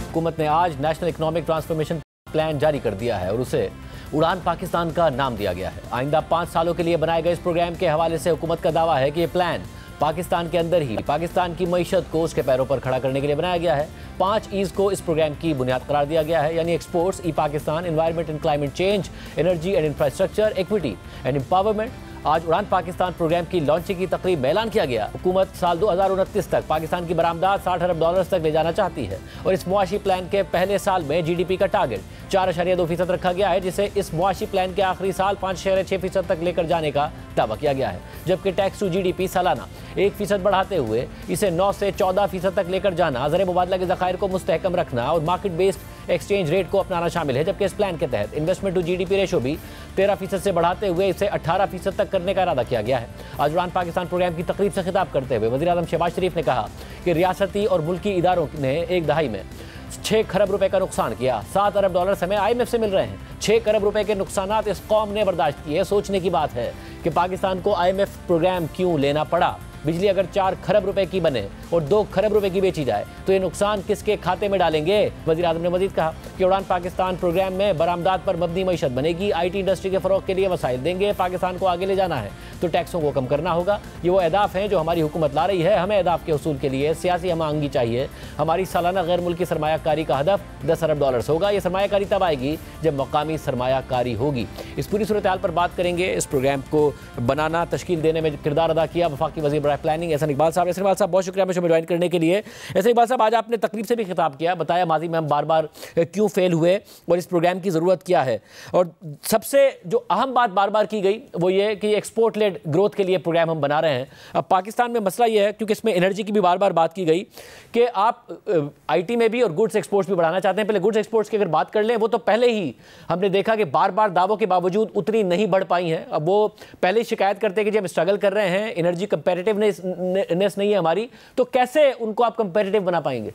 हुकूमत ने आज नेशनल इकोनॉमिक ट्रांसफॉर्मेशन प्लान जारी कर दिया है और उसे उड़ान पाकिस्तान का नाम दिया गया है। आइंदा 5 सालों के लिए बनाए गए इस प्रोग्राम के हवाले से हुकूमत का दावा है कि ये प्लान पाकिस्तान के अंदर ही पाकिस्तान की मईशत को उसके पैरों पर खड़ा करने के लिए बनाया गया है। 5 ईज़ को इस प्रोग्राम की बुनियाद करार दिया गया है, यानी exports, E Pakistan, environment and climate change, energy and infrastructure, equity and empowerment. आज उड़ान पाकिस्तान प्रोग्राम की लॉन्चिंग की तकरीब में ऐलान किया गया। हुकूमत साल 2029 तक पाकिस्तान की बरामदात $60 अरब तक ले जाना चाहती है और इस मुआशी प्लान के पहले साल में GDP का टारगेट 4.2% रखा गया है, जिसे इस मुआशी प्लान के आखिरी साल 5.6% तक लेकर जाने का दावा किया गया है। जबकि टैक्स टू GDP सालाना 1% बढ़ाते हुए इसे 9 से 14% तक लेकर जाना, ज़र मुबादला के ज़खायर को मुस्तहकम रखना और मार्केट बेस्ड एक्सचेंज रेट को अपनाना शामिल है। जबकि इस प्लान के तहत इन्वेस्टमेंट टू GDP रेशो भी 13% से बढ़ाते हुए इसे 18% तक करने का इरादा किया गया है। आज उड़ान पाकिस्तान प्रोग्राम की तकरीब से खिताब करते हुए वज़ीर आज़म शहबाज शरीफ ने कहा कि रियासती और मुल्की इदारों ने एक दहाई में 6 खरब रुपए का नुकसान किया। $7 अरब हमें IMF से मिल रहे हैं। 6 खरब रुपए के नुकसानात इस कौम ने बर्दाश्त किए। सोचने की बात है कि पाकिस्तान को IMF प्रोग्राम क्यों लेना पड़ा। बिजली अगर 4 खरब रुपए की बने और 2 खरब रुपए की बेची जाए तो ये नुकसान किसके खाते में डालेंगे। वज़ीर आज़म ने मजीद कहा कि उड़ान पाकिस्तान प्रोग्राम में बरामदात पर मबनी मईशत बनेगी, IT इंडस्ट्री के फ़रोग़ के लिए वसाइल देंगे। पाकिस्तान को आगे ले जाना है तो टैक्सों को कम करना होगा। ये वो अहदाफ हैं जो हमारी हुकूमत ला रही है। हमें अहदाफ के उसूल के लिए सियासी हमआहंगी चाहिए। हमारी सालाना गैर मुल्की सरमायाकारी का हदफ $10 अरब होगा। ये सरमायाकारी तब आएगी जब मकामी सरमायाकारी होगी। इस पूरी सूरत हाल पर बात करेंगे। इस प्रोग्राम को बनाना, तश्कील देने में किरदार अदा किया वफाकी वज़ीर बराए प्लानिंग एहसन इकबाल साहब। एहसन इकबाल साहब, बहुत शुक्रिया हमें ज्वाइन करने के लिए। एहसन इकबाल साहब, आज आपने तकरीब से भी खिताब किया, बताया माजी में हम बार बार क्यों फेल हुए और इस प्रोग्राम की ज़रूरत क्या है। और सबसे जो अहम बात बार बार की गई वो ये कि एक्सपोर्ट लेड ग्रोथ के लिए प्रोग्राम हम बना रहे हैं। अब पाकिस्तान में मसला ये है, क्योंकि इसमें एनर्जी की भी बार बार बात की गई कि आप IT में भी और गुड्स एक्सपोर्ट्स भी बढ़ाना चाहते हैं। पहले गुड्स एक्सपोर्ट्स की अगर बात कर लें, वो तो पहले ही हमने देखा कि बार बार दावों के बावजूद उतनी नहीं बढ़ पाई हैं। अब वो पहले ही शिकायत करते हैं कि जब स्ट्रगल कर रहे हैं, एनर्जी कंपेरेटिवनेस नहीं है हमारी, तो कैसे उनको आप कंपेरेटिव बना पाएंगे?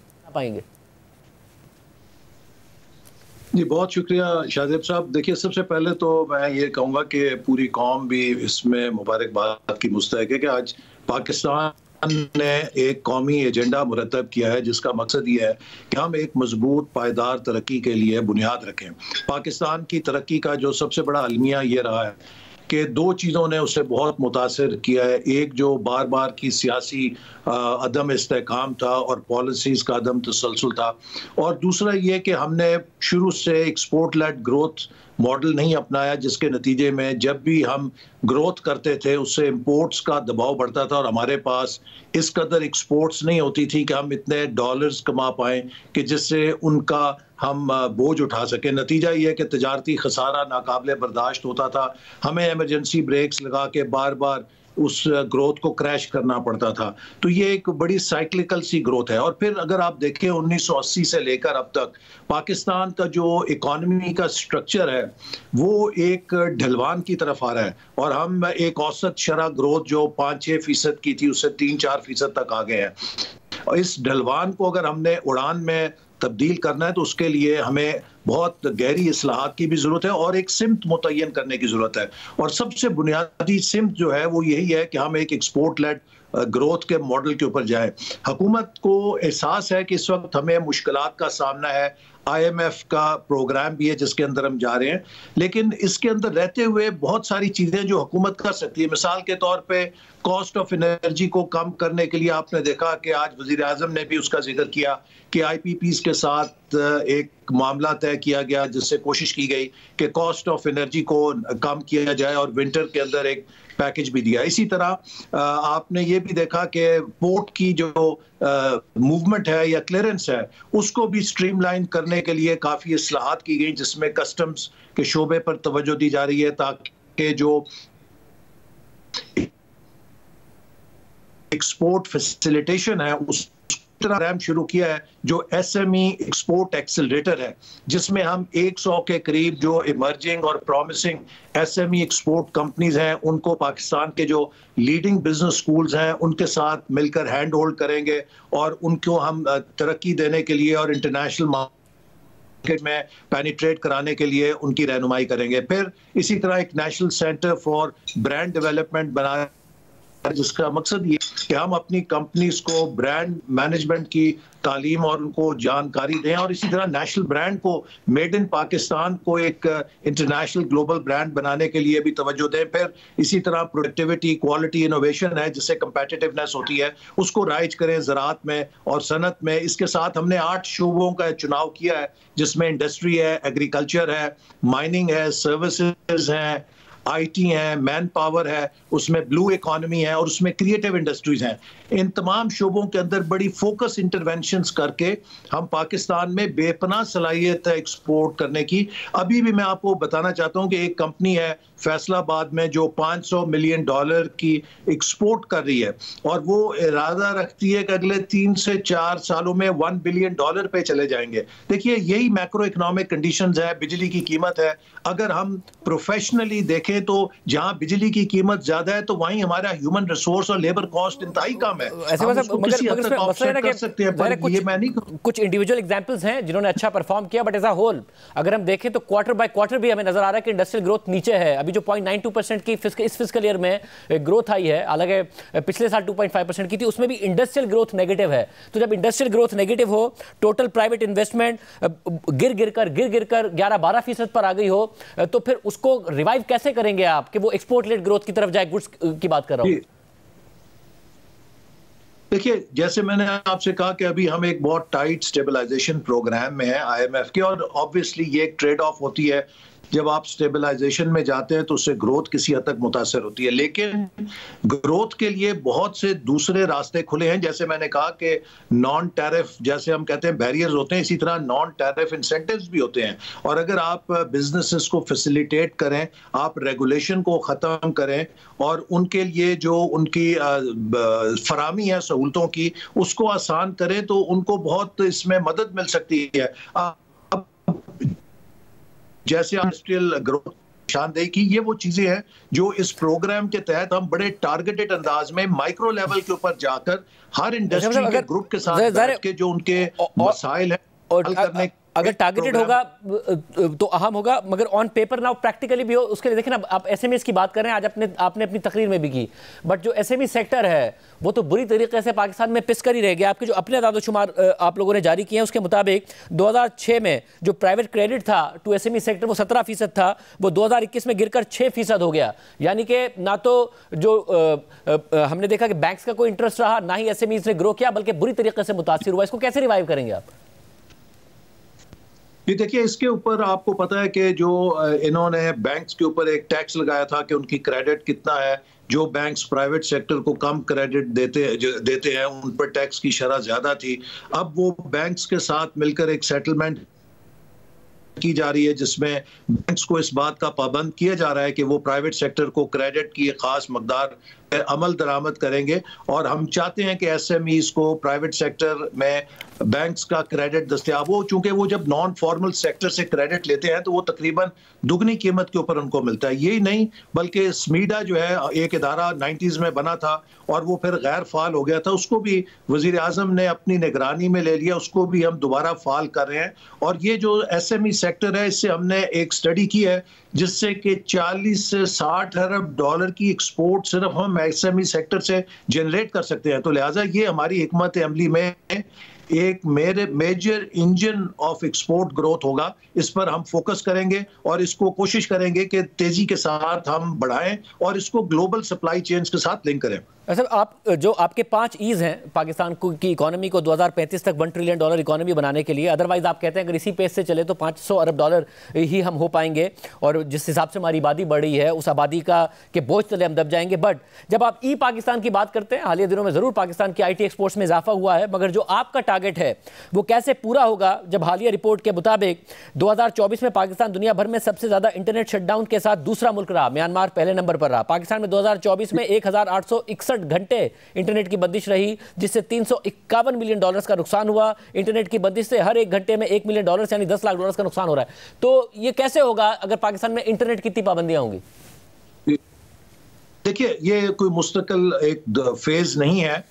जी, बहुत शुक्रिया शाहजेब साहब। देखिए, सबसे पहले तो मैं ये कहूँगा कि पूरी कौम भी इसमें मुबारकबाद की मुस्तहक है कि आज पाकिस्तान ने एक कौमी एजेंडा मुरतब किया है जिसका मकसद ये है कि हम एक मजबूत पायदार तरक्की के लिए बुनियाद रखें। पाकिस्तान की तरक्की का जो सबसे बड़ा अलमिया ये रहा है कि 2 चीज़ों ने उसे बहुत मुतासिर किया है। एक जो बार बार की सियासी अदम इस्तेहकाम था और पॉलिसीज़ का अदम तसलसल था, और दूसरा ये कि हमने शुरू से एक्सपोर्ट लेड ग्रोथ मॉडल नहीं अपनाया, जिसके नतीजे में जब भी हम ग्रोथ करते थे उससे इंपोर्ट्स का दबाव बढ़ता था और हमारे पास इस कदर एक्सपोर्ट्स नहीं होती थी कि हम इतने डॉलर्स कमा पाएँ कि जिससे उनका हम बोझ उठा सकें। नतीजा ये है कि तजारती खसारा नाकाबिले बर्दाश्त होता था। हमें इमरजेंसी ब्रेक्स लगा के बार बार उस ग्रोथ को क्रैश करना पड़ता था। तो ये एक बड़ी साइक्लिकल सी ग्रोथ है। और फिर अगर आप देखें 1980 से लेकर अब तक पाकिस्तान का जो इकॉनमी का स्ट्रक्चर है वो एक ढलवान की तरफ आ रहा है और हम एक औसत शरह ग्रोथ जो 5-6% की थी उससे 3-4% तक आ गए हैं। और इस ढलवान को अगर हमने उड़ान में तब्दील करना है तो उसके लिए हमें बहुत गहरी इस्लाहात की भी ज़रूरत है और एक सिमत मुतय्यन करने की ज़रूरत है। और सबसे बुनियादी सिमत जो है वो यही है कि हम एक एक्सपोर्ट लेड ग्रोथ के मॉडल के ऊपर जाए। हुकूमत को एहसास है कि इस वक्त हमें मुश्किलात का सामना है, IMF का प्रोग्राम भी है जिसके अंदर हम जा रहे हैं, लेकिन इसके अंदर रहते हुए बहुत सारी चीज़ें जो हुकूमत कर सकती है। मिसाल के तौर पे कॉस्ट ऑफ एनर्जी को कम करने के लिए आपने देखा कि आज वज़ीर आज़म ने भी उसका जिक्र किया कि IPPs के साथ एक मामला तय किया गया जिससे कोशिश की गई कि कॉस्ट ऑफ एनर्जी को कम किया जाए और विंटर के अंदर एक पैकेज भी दिया। इसी तरह आपने ये भी देखा कि पोर्ट की जो मूवमेंट है या क्लियरेंस है उसको भी स्ट्रीमलाइन करने के लिए काफ़ी इस्लाहात की गई, जिसमें कस्टम्स के शोबे पर तवज्जो दी जा रही है ताकि जो एक्सपोर्ट फैसिलिटेशन है उस प्रोग्राम शुरू किया है जो SME एक्सपोर्ट एक्सेलरेटर है, जिसमें हम 100 के करीब जो इमर्जिंग और प्रॉमिसिंग SME एक्सपोर्ट कंपनीज हैं उनको पाकिस्तान के जो लीडिंग बिजनेस स्कूल्स हैं उनके साथ मिलकर हैंड होल्ड करेंगे और उनको हम तरक्की देने के लिए और इंटरनेशनल मार्केट में पेनिट्रेट कराने के लिए उनकी रहनुमाई करेंगे। फिर इसी तरह एक national centre for brand development बना, जिसका मकसद ये कि हम अपनी कंपनीज को ब्रांड मैनेजमेंट की तालीम और उनको जानकारी दें और इसी तरह नेशनल ब्रांड को, मेड इन पाकिस्तान को एक इंटरनेशनल ग्लोबल ब्रांड बनाने के लिए भी तवज्जो दें। फिर इसी तरह प्रोडक्टिविटी, क्वालिटी, इनोवेशन है जिससे कंपेटिटिवनेस होती है उसको राइज करें ज़राअत में और सनत में। इसके साथ हमने 8 शोबों का चुनाव किया है जिसमें इंडस्ट्री है, एग्रीकल्चर है, माइनिंग है, सर्विसेज हैं, IT है, मैन पावर है, उसमें ब्लू इकोनॉमी है और उसमें क्रिएटिव इंडस्ट्रीज हैं। इन तमाम शोबों के अंदर बड़ी फोकस इंटरवेंशंस करके हम पाकिस्तान में बेपनाह सलाहियत है एक्सपोर्ट करने की। अभी भी मैं आपको बताना चाहता हूं कि एक कंपनी है फैसलाबाद में जो $500 मिलियन की एक्सपोर्ट कर रही है और वो इरादा रखती है कि अगले 3 से 4 सालों में $1 बिलियन पे चले जाएंगे। देखिए यही मैक्रो इकोनॉमिक कंडीशंस है, बिजली की कीमत है। अगर हम प्रोफेशनली देखें तो जहां बिजली की कीमत ज्यादा है तो वहीं हमारा ह्यूमन रिसोर्स और लेबर कॉस्ट इंतहाई कम है। ऐसे कुछ इंडिविजुअल एग्जांपल्स हैं जिन्होंने अच्छा परफॉर्म किया, बट एज अ होल अगर हम देखें तो क्वार्टर बाय क्वार्टर भी हमें नजर आ रहा है कि इंडस्ट्रियल ग्रोथ नीचे है। अभी जो 0.92% की इस फिस्कल ईयर में ग्रोथ आई है, हालांकि पिछले साल 2.5% की थी, उसमें भी इंडस्ट्रियल ग्रोथ नेगेटिव है। तो जब इंडस्ट्रियल ग्रोथ नेगेटिव हो, टोटल प्राइवेट इन्वेस्टमेंट गिर गिर कर 11-12% पर आ गई हो, तो फिर उसको रिवाइव कैसे करेंगे आप कि वो एक्सपोर्ट लेड ग्रोथ की तरफ जाए? गुड्स की बात कर रहा हूं। देखिए जैसे मैंने आपसे कहा कि अभी हम एक बहुत टाइट स्टेबलाइजेशन प्रोग्राम में है IMF के, और ऑब्वियसली ये एक ट्रेड ऑफ होती है। जब आप स्टेबलाइजेशन में जाते हैं तो उससे ग्रोथ किसी हद तक मुतासर होती है, लेकिन ग्रोथ के लिए बहुत से दूसरे रास्ते खुले हैं। जैसे मैंने कहा कि नॉन टैरिफ, जैसे हम कहते हैं बैरियर्स होते हैं, इसी तरह नॉन टैरिफ इंसेंटिव्स भी होते हैं। और अगर आप बिजनेसेस को फैसिलिटेट करें, आप रेगुलेशन को ख़त्म करें और उनके लिए जो उनकी फरामी है सहूलतों की उसको आसान करें तो उनको बहुत इसमें मदद मिल सकती है। जैसे इंडस्ट्रियल ग्रोथ शानदेही की, ये वो चीजें हैं जो इस प्रोग्राम के तहत हम बड़े टारगेटेड अंदाज में माइक्रो लेवल के ऊपर जाकर हर इंडस्ट्री के ग्रुप के साथ बैठ के जो उनके मसाइल हैं हल करने। अगर टारगेटेड होगा तो अहम होगा, मगर ऑन पेपर ना प्रैक्टिकली भी हो। उसके लिए देखें ना, आप SMEs की बात कर रहे हैं, आज आपने अपनी तकरीर में भी की, बट जो SME सेक्टर है वो तो बुरी तरीके से पाकिस्तान में पिस कर ही रह गया। आपके जो अपने दादोशुमार आप लोगों ने जारी किए हैं उसके मुताबिक 2006 में जो प्राइवेट क्रेडिट था टू SME सेक्टर वो 17% था, वो 2021 में गिरकर 6% हो गया। यानी कि ना तो जो हमने देखा कि बैंक्स का कोई इंटरेस्ट रहा, ना ही SMEs ने ग्रो किया, बल्कि बुरी तरीके से मुतासिर हुआ। इसको कैसे रिवाइव करेंगे आप? ये देखिए, इसके ऊपर आपको पता है कि जो इन्होंने बैंक्स के ऊपर एक टैक्स लगाया था कि उनकी क्रेडिट कितना है, जो बैंक्स प्राइवेट सेक्टर को कम क्रेडिट देते हैं उन पर टैक्स की शरह ज्यादा थी। अब वो बैंक्स के साथ मिलकर एक सेटलमेंट की जा रही है जिसमें बैंक्स को इस बात का पाबंद किया जा रहा है कि वो प्राइवेट सेक्टर को क्रेडिट की एक खास मकदार अमल दरामद करेंगे। और हम चाहते हैं कि SMEs को प्राइवेट सेक्टर में बैंक्स का क्रेडिट दस्तयाब हो, चूंकि वो जब नॉन फॉर्मल सेक्टर से क्रेडिट लेते हैं तो वो तकरीबन दुगनी कीमत के ऊपर उनको मिलता है। यही नहीं बल्कि स्मीडा जो है एक इदारा 90s में बना था और वो फिर गैर फाल हो गया था, उसको भी वजीर आजम ने अपनी निगरानी में ले लिया, उसको भी हम दोबारा फाल कर रहे हैं। और ये जो SME सेक्टर है, इससे हमने एक स्टडी की है जिससे कि 40 से 60 अरब डॉलर की एक्सपोर्ट सिर्फ हम एसएमई सेक्टर से जनरेट कर सकते हैं। तो लिहाजा ये हमारी हिकमत अमली में एक major engine of export growth होगा। इस पर हम फोकस करेंगे और इसको कोशिश करेंगे कि तेजी के साथ हम बढ़ाएं और इसको ग्लोबल सप्लाई चेन्स के साथ लिंक करें। सर, आप जो आपके 5 ईज हैं पाकिस्तान की इकोनॉमी को 2035 तक $1 ट्रिलियन इकोनॉमी बनाने के लिए, अदरवाइज आप कहते हैं अगर इसी पेस से चले तो $500 अरब ही हम हो पाएंगे, और जिस हिसाब से हमारी आबादी बढ़ रही है उस आबादी के बोझ तले हम दब जाएंगे। बट जब आप ई पाकिस्तान की बात करते हैं, हालिया दिनों में ज़रूर पाकिस्तान की IT एक्सपोर्ट्स में इजाफा हुआ है, मगर जो आपका टारगेट है वो कैसे पूरा होगा जब हालिया रिपोर्ट के मुताबिक 2024 में पाकिस्तान दुनिया भर में सबसे ज़्यादा इंटरनेट शटडाउन के साथ दूसरा मुल्क रहा, म्यांमार पहले नंबर पर रहा। पाकिस्तान में 2024 में 1861 घंटे इंटरनेट की बंदिश रही, जिससे $351 मिलियन का नुकसान हुआ। इंटरनेट की बंदिश से हर एक घंटे में $1 मिलियन यानी $10 लाख का नुकसान हो रहा है। तो ये कैसे होगा अगर पाकिस्तान में इंटरनेट की इतनी पाबंदियां होंगी? देखिए, ये कोई मुस्तकिल एक फेज नहीं है।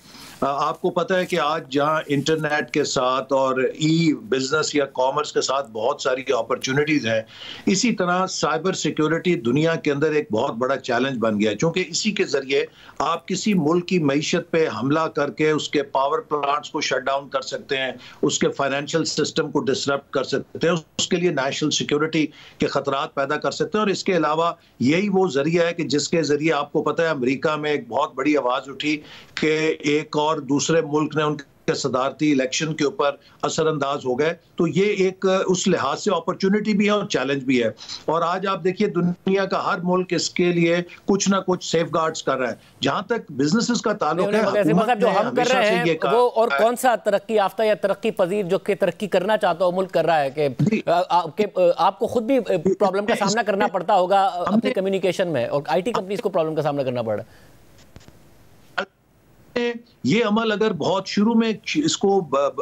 आपको पता है कि आज जहां इंटरनेट के साथ और ई बिजनेस या कॉमर्स के साथ बहुत सारी अपॉर्चुनिटीज हैं, इसी तरह साइबर सिक्योरिटी दुनिया के अंदर एक बहुत बड़ा चैलेंज बन गया है, क्योंकि इसी के जरिए आप किसी मुल्क की मईशत पे हमला करके उसके पावर प्लांट्स को शट डाउन कर सकते हैं, उसके फाइनेंशियल सिस्टम को डिसरप्ट कर सकते हैं, उसके लिए नेशनल सिक्योरिटी के खतरात पैदा कर सकते हैं। और इसके अलावा यही वो जरिया है कि जिसके जरिए आपको पता है अमेरिका में एक बहुत बड़ी आवाज उठी कि एक और दूसरे मुल्क ने उनके सदारती इलेक्शन के ऊपर असरअंदाज हो गए। तो ये एक उस लिहाज से अपॉर्चुनिटी भी है और चैलेंज भी है। और आज आप देखिए दुनिया का हर मुल्क इसके लिए कुछ ना कुछ सेफगार्ड्स कर रहा है। जहां तक बिजनेसेस का ताल्लुक है, मतलब जो हम कर रहे हैं वो और कौन सा तरक्की याफ्ता या तरक्की पजीर जो कि तरक्की करना चाहता हो मुल्क कर रहा है कि आपको खुद भी प्रॉब्लम का सामना करना पड़ता होगा अपने कम्युनिकेशन में, और IT कंपनीज को प्रॉब्लम का सामना करना पड़ रहा है। ये अमल अगर बहुत शुरू में इसको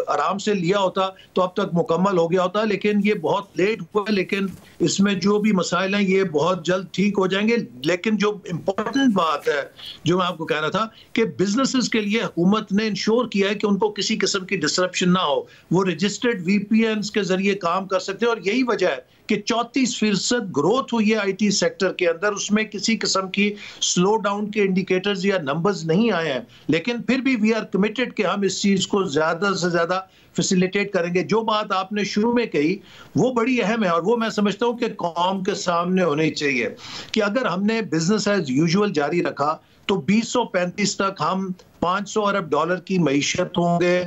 आराम से लिया होता तो अब तक मुकम्मल हो गया होता, लेकिन ये बहुत लेट हुआ। लेकिन इसमें जो भी मसाइल हैं ये बहुत जल्द ठीक हो जाएंगे। लेकिन जो इम्पोर्टेंट बात है जो मैं आपको कह रहा था कि बिजनेसेस के लिए हुकूमत ने इंश्योर किया है कि उनको किसी किस्म की डिसरप्शन ना हो, वो रजिस्टर्ड VPNs के जरिए काम कर सकते हैं। और यही वजह है कि 34% ग्रोथ हुई है IT सेक्टर के अंदर, उसमें किसी किस्म की स्लो डाउन के इंडिकेटर्स या नंबर्स नहीं आए हैं। लेकिन फिर भी वी आर कमिटेड कि हम इस चीज को ज्यादा से ज्यादा फैसिलिटेट करेंगे। जो बात आपने शुरू में कही वो बड़ी अहम है और वो मैं समझता हूं कि कौम के सामने होनी चाहिए कि अगर हमने बिजनेस एज यूजुअल जारी रखा तो 2035 तक हम $500 अरब की मईशत होंगे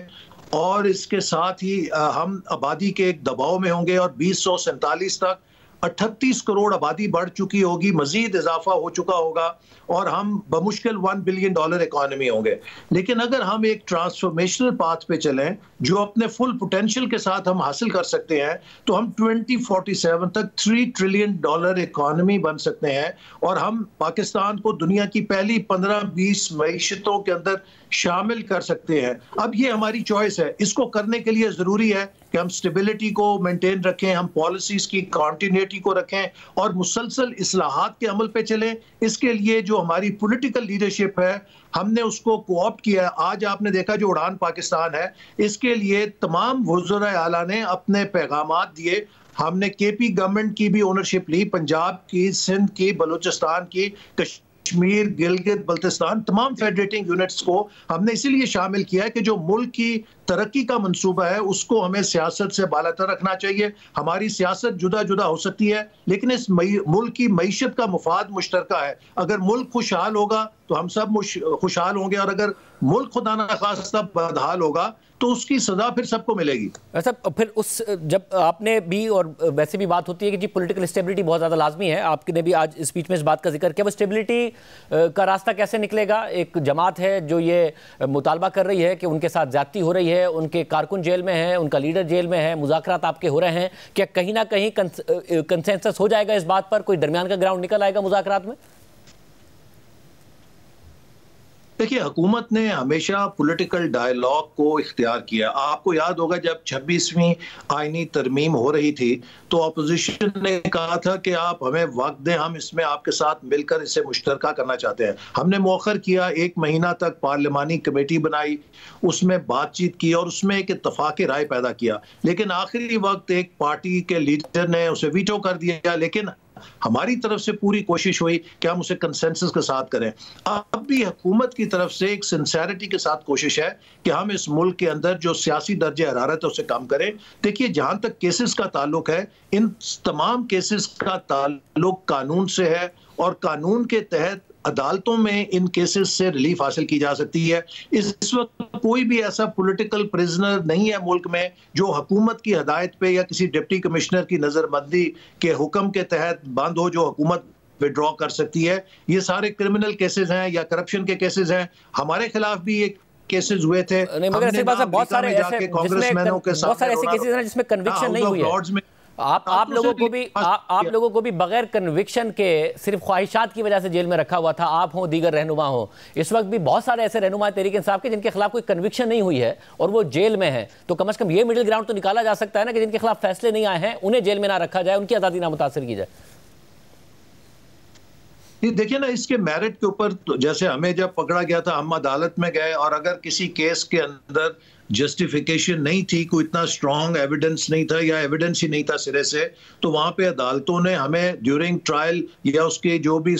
और इसके साथ ही हम आबादी के एक दबाव में होंगे और 2047 तक 38 करोड़ आबादी बढ़ चुकी होगी, मजीद इजाफा हो चुका होगा और हम बमुश्किल $1 बिलियन इकोनॉमी होंगे। लेकिन अगर हम एक ट्रांसफॉर्मेशनल पाथ पे चलें जो अपने फुल पोटेंशियल के साथ हम हासिल कर सकते हैं तो हम 2047 तक $3 ट्रिलियन इकोनॉमी बन सकते हैं और हम पाकिस्तान को दुनिया की पहली 15-20 मईशतों के अंदर शामिल कर सकते हैं। अब ये हमारी चॉइस है। इसको करने के लिए जरूरी है कि हम स्टेबिलिटी को मेंटेन रखें, हम पॉलिसीज की कॉन्टिन्यूटी को रखें और मुसलसल इस्लाहात के अमल पे चलें। इसके लिए जो हमारी पॉलिटिकल लीडरशिप है हमने उसको कोऑप्ट किया। आज आपने देखा जो उड़ान पाकिस्तान है, इसके लिए तमाम वज़राए आला ने अपने पैगामात दिए। हमने KP गवर्नमेंट की भी ओनरशिप ली, पंजाब की, सिंध की, बलूचिस्तान की, कश्मीर, गिलगित बल्तिस्तान, तमाम फेडरेटिंग यूनिट्स को हमने इसीलिए शामिल किया है कि जो मुल्क की तरक्की का मंसूबा है उसको हमें सियासत से बालातर रखना चाहिए। हमारी सियासत जुदा जुदा हो सकती है लेकिन इस मुल्क की मईशत का मुफाद मुश्तरका है। अगर मुल्क खुशहाल होगा तो हम सब खुशहाल होंगे और अगर मुल्क खुदा न खास्ता बदहाल होगा तो उसकी सजा फिर सबको मिलेगी। ऐसा फिर उस जब आपने भी और वैसे भी बात होती है कि जी पॉलिटिकल स्टेबिलिटी बहुत ज़्यादा लाजमी है, आपने भी आज स्पीच में इस बात का जिक्र किया, वो स्टेबिलिटी का रास्ता कैसे निकलेगा? एक जमात है जो ये मुतालबा कर रही है कि उनके साथ ज्यादती हो रही है, उनके कारकुन जेल में हैं, उनका लीडर जेल में है, मुज़ाकरात आपके हो रहे हैं, क्या कहीं ना कहीं कंसेंसस हो जाएगा इस बात पर? कोई दरमियान का ग्राउंड निकल आएगा मुज़ाकरात में? देखिए, हुकूमत ने हमेशा पॉलिटिकल डायलॉग को इख्तियार किया। आपको याद होगा जब 26वीं आईनी तरमीम हो रही थी तो अपोजिशन ने कहा था कि आप हमें वक्त दें, हम इसमें आपके साथ मिलकर इसे मुश्तरका करना चाहते हैं। हमने मौखर किया, 1 महीना तक पार्लिमानी कमेटी बनाई, उसमें बातचीत की और उसमें एक इत्तफाक राय पैदा किया। लेकिन आखिरी वक्त एक पार्टी के लीडर ने उसे वीटो कर दिया। लेकिन हमारी तरफ से पूरी कोशिश हुई कि हम उसे कंसेंसस के साथ करें। अब भी हुकूमत की तरफ से एक सिंसेरिटी के साथ कोशिश है कि हम इस मुल्क के अंदर जो सियासी दर्जे हरारत है उसे कम करें। देखिए, जहां तक केसेस का ताल्लुक है, इन तमाम केसेस का ताल्लुक कानून से है और कानून के तहत अदालतों में इन केसेस से रिलीफ हासिल की जा सकती है। इस वक्त कोई भी ऐसा पॉलिटिकल प्रिजनर नहीं है मुल्क में जो हुकूमत की हदायत पे या किसी डिप्टी कमिश्नर की नजरबंदी के हुक्म के तहत बंद हो, जो हुकूमत विड्रॉ कर सकती है। ये सारे क्रिमिनल केसेस हैं या करप्शन के केसेस हैं। हमारे खिलाफ भी एक केसेस हुए थे। नहीं, मगर ऐसे बहुत सारे ऐसे कांग्रेसमैनों के साथ बहुत सारे ऐसे केसेस हैं जिसमें कन्विक्शन नहीं हुई है। आप लोगों को भी बगैर कन्विक्शन के सिर्फ ख्वाहिशात की वजह से जेल में रखा हुआ था, आप हो, दीगर रहनुमा हो। इस वक्त भी बहुत सारे ऐसे रहनुमा तहरीक इंसाफ के जिनके खिलाफ कोई कन्विक्शन नहीं हुई है और वो जेल में है। तो कम से कम ये मिडिल ग्राउंड तो निकाला जा सकता है ना कि जिनके खिलाफ फैसले नहीं आए हैं उन्हें जेल में ना रखा जाए, उनकी आज़ादी ना मुतासर की जाए। देखिए ना, इसके मेरिट के ऊपर तो जैसे हमें जब पकड़ा गया था, हम अदालत में गए और अगर किसी केस के अंदर जस्टिफिकेशन नहीं थी, कोई इतना स्ट्रॉन्ग एविडेंस नहीं था या एविडेंस ही नहीं था सिरे से, तो वहां पे अदालतों ने हमें ड्यूरिंग ट्रायल या उसके जो भी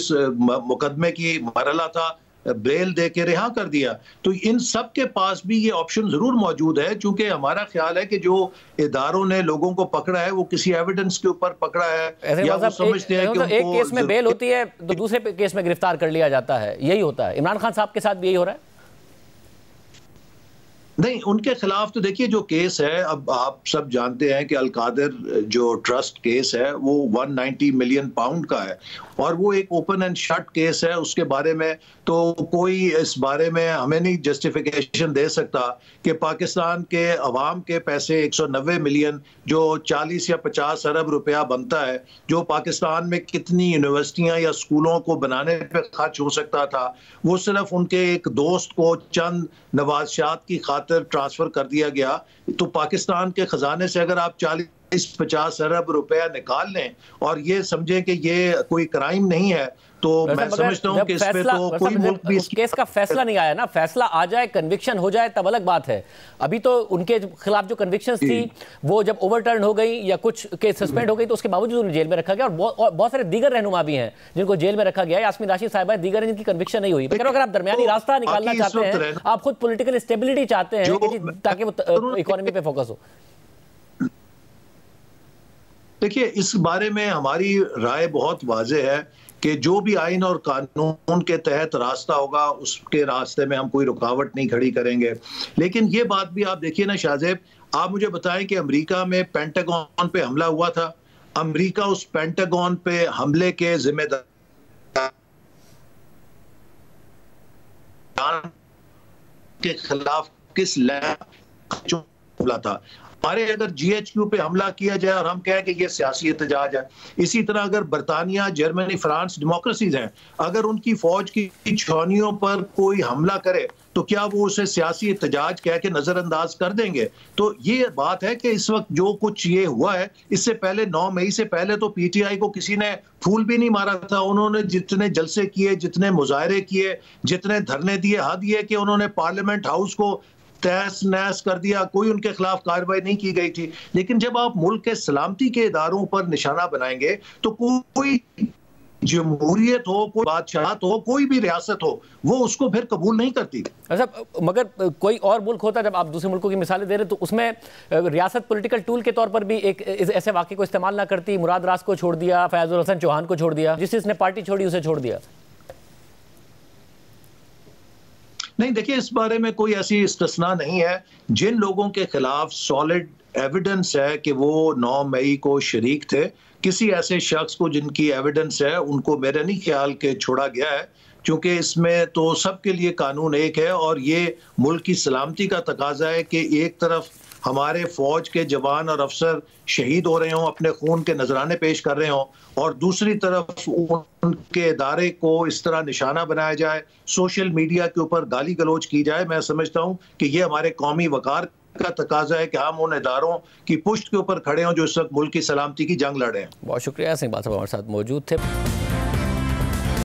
मुकदमे की मरहला था बेल दे के रिहा कर दिया। तो इन सब के पास भी ये ऑप्शन जरूर मौजूद है, क्योंकि हमारा ख्याल है कि जो इदारों ने लोगों को पकड़ा है वो किसी एविडेंस के ऊपर पकड़ा है या वो समझते हैं कि एक केस में बेल होती है तो दूसरे केस में गिरफ्तार कर लिया जाता है। यही होता है। इमरान खान साहब के साथ भी यही हो रहा है। नहीं, उनके खिलाफ तो देखिए जो केस है, अब आप सब जानते हैं कि अलकादिर जो ट्रस्ट केस है वो 190 मिलियन पाउंड का है और वो एक ओपन एंड शट केस है। उसके बारे में तो कोई इस बारे में हमें नहीं जस्टिफिकेशन दे सकता कि पाकिस्तान के अवाम के पैसे 190 मिलियन जो 40 या 50 अरब रुपया बनता है, जो पाकिस्तान में कितनी यूनिवर्सिटियां या स्कूलों को बनाने पे खर्च हो सकता था, वो सिर्फ उनके एक दोस्त को चंद नवाज़शात की खातिर ट्रांसफर कर दिया गया। तो पाकिस्तान के खजाने से अगर आप 40-50 अरब रुपया निकाल लें और ये समझें कि ये कोई क्राइम नहीं है, तो मैं समझता हूं कि इस पे तो कोई मुल्क भी उस केस का फैसला नहीं आया ना, फैसला आ जाए, कन्विक्शन हो जाए तब अलग बात है। अभी तो उनके खिलाफ जो कन्विक्शंस थी वो जब ओवरटर्न हो गई या कुछ केस सस्पेंड हो गई तो उसके बावजूद उन्हें जेल में रखा गया। और बहुत सारे दीगर रहनुमा भी हैं जिनको जेल में रखा गया। यास्मीन राशिद साहिबा दीगर हैं जिनकी कन्विक्शन नहीं हुई। अगर आप दरमियानी रास्ता निकालना चाहते हैं, आप खुद पॉलिटिकल स्टेबिलिटी चाहते हैं ताकि वो इकोनॉमी पे फोकस हो। देखिए, इस बारे में हमारी राय बहुत वाज़ेह है कि जो भी आइन और कानून के तहत रास्ता होगा उसके रास्ते में हम कोई रुकावट नहीं खड़ी करेंगे। लेकिन ये बात भी आप देखिए ना शाहजेब, आप मुझे बताएं कि अमेरिका में पेंटागन पे हमला हुआ था। अमेरिका उस पेंटागन पे हमले के जिम्मेदार के खिलाफ किस हमला था। हमारे अगर GHQ पे हमला किया जाए और हम कहें कि ये सियासी एहतजाज है, इसी तरह अगर बरतानिया, जर्मनी, फ्रांस डेमोक्रेसीज हैं, अगर उनकी फौज की छावनियों पर कोई हमला करे तो क्या वो उसे सियासी एहतजाज कह के नजरअंदाज कर देंगे? तो ये बात है कि इस वक्त जो कुछ ये हुआ है, इससे पहले 9 मई से पहले तो PTI को किसी ने फूल भी नहीं मारा था। उन्होंने जितने जलसे किए, जितने मुजाहरे किए, जितने धरने दिए, हद ये कि उन्होंने पार्लियामेंट हाउस को तहस नहस कर दिया, कोई उनके खिलाफ कार्रवाई नहीं की गई थी। लेकिन जब आप मुल्क के सलामती के इदारों पर निशाना बनाएंगे तो कोई जमहूरियत हो, कोई बादशाहत हो, कोई भी रियासत हो, वो उसको फिर कबूल नहीं करती। अच्छा, मगर कोई और मुल्क होता, जब आप दूसरे मुल्कों की मिसालें दे रहे तो उसमें रियासत पॉलिटिकल टूल के तौर पर भी एक ऐसे वाक़े को इस्तेमाल ना करती। मुराद रास को छोड़ दिया, फैजुल हसन चौहान को छोड़ दिया, जिसने पार्टी छोड़ी उसे छोड़ दिया। नहीं, देखिए, इस बारे में कोई ऐसी इस्तिस्ना नहीं है। जिन लोगों के खिलाफ सॉलिड एविडेंस है कि वो 9 मई को शरीक थे, किसी ऐसे शख्स को जिनकी एविडेंस है, उनको मेरा नहीं ख्याल के छोड़ा गया है, क्योंकि इसमें तो सबके लिए कानून एक है और ये मुल्क की सलामती का तकाजा है कि एक तरफ हमारे फौज के जवान और अफसर शहीद हो रहे हों, अपने खून के नजराने पेश कर रहे हों, और दूसरी तरफ उनके इदारे को इस तरह निशाना बनाया जाए, सोशल मीडिया के ऊपर गाली गलौज की जाए। मैं समझता हूं कि ये हमारे कौमी वकार का तकाजा है कि हम उन इदारों की पुष्ट के ऊपर खड़े हों जो इस वक्त मुल्क की सलामती की जंग लड़े हैं। बहुत शुक्रिया, सिंह बाल साहब हमारे साथ मौजूद थे।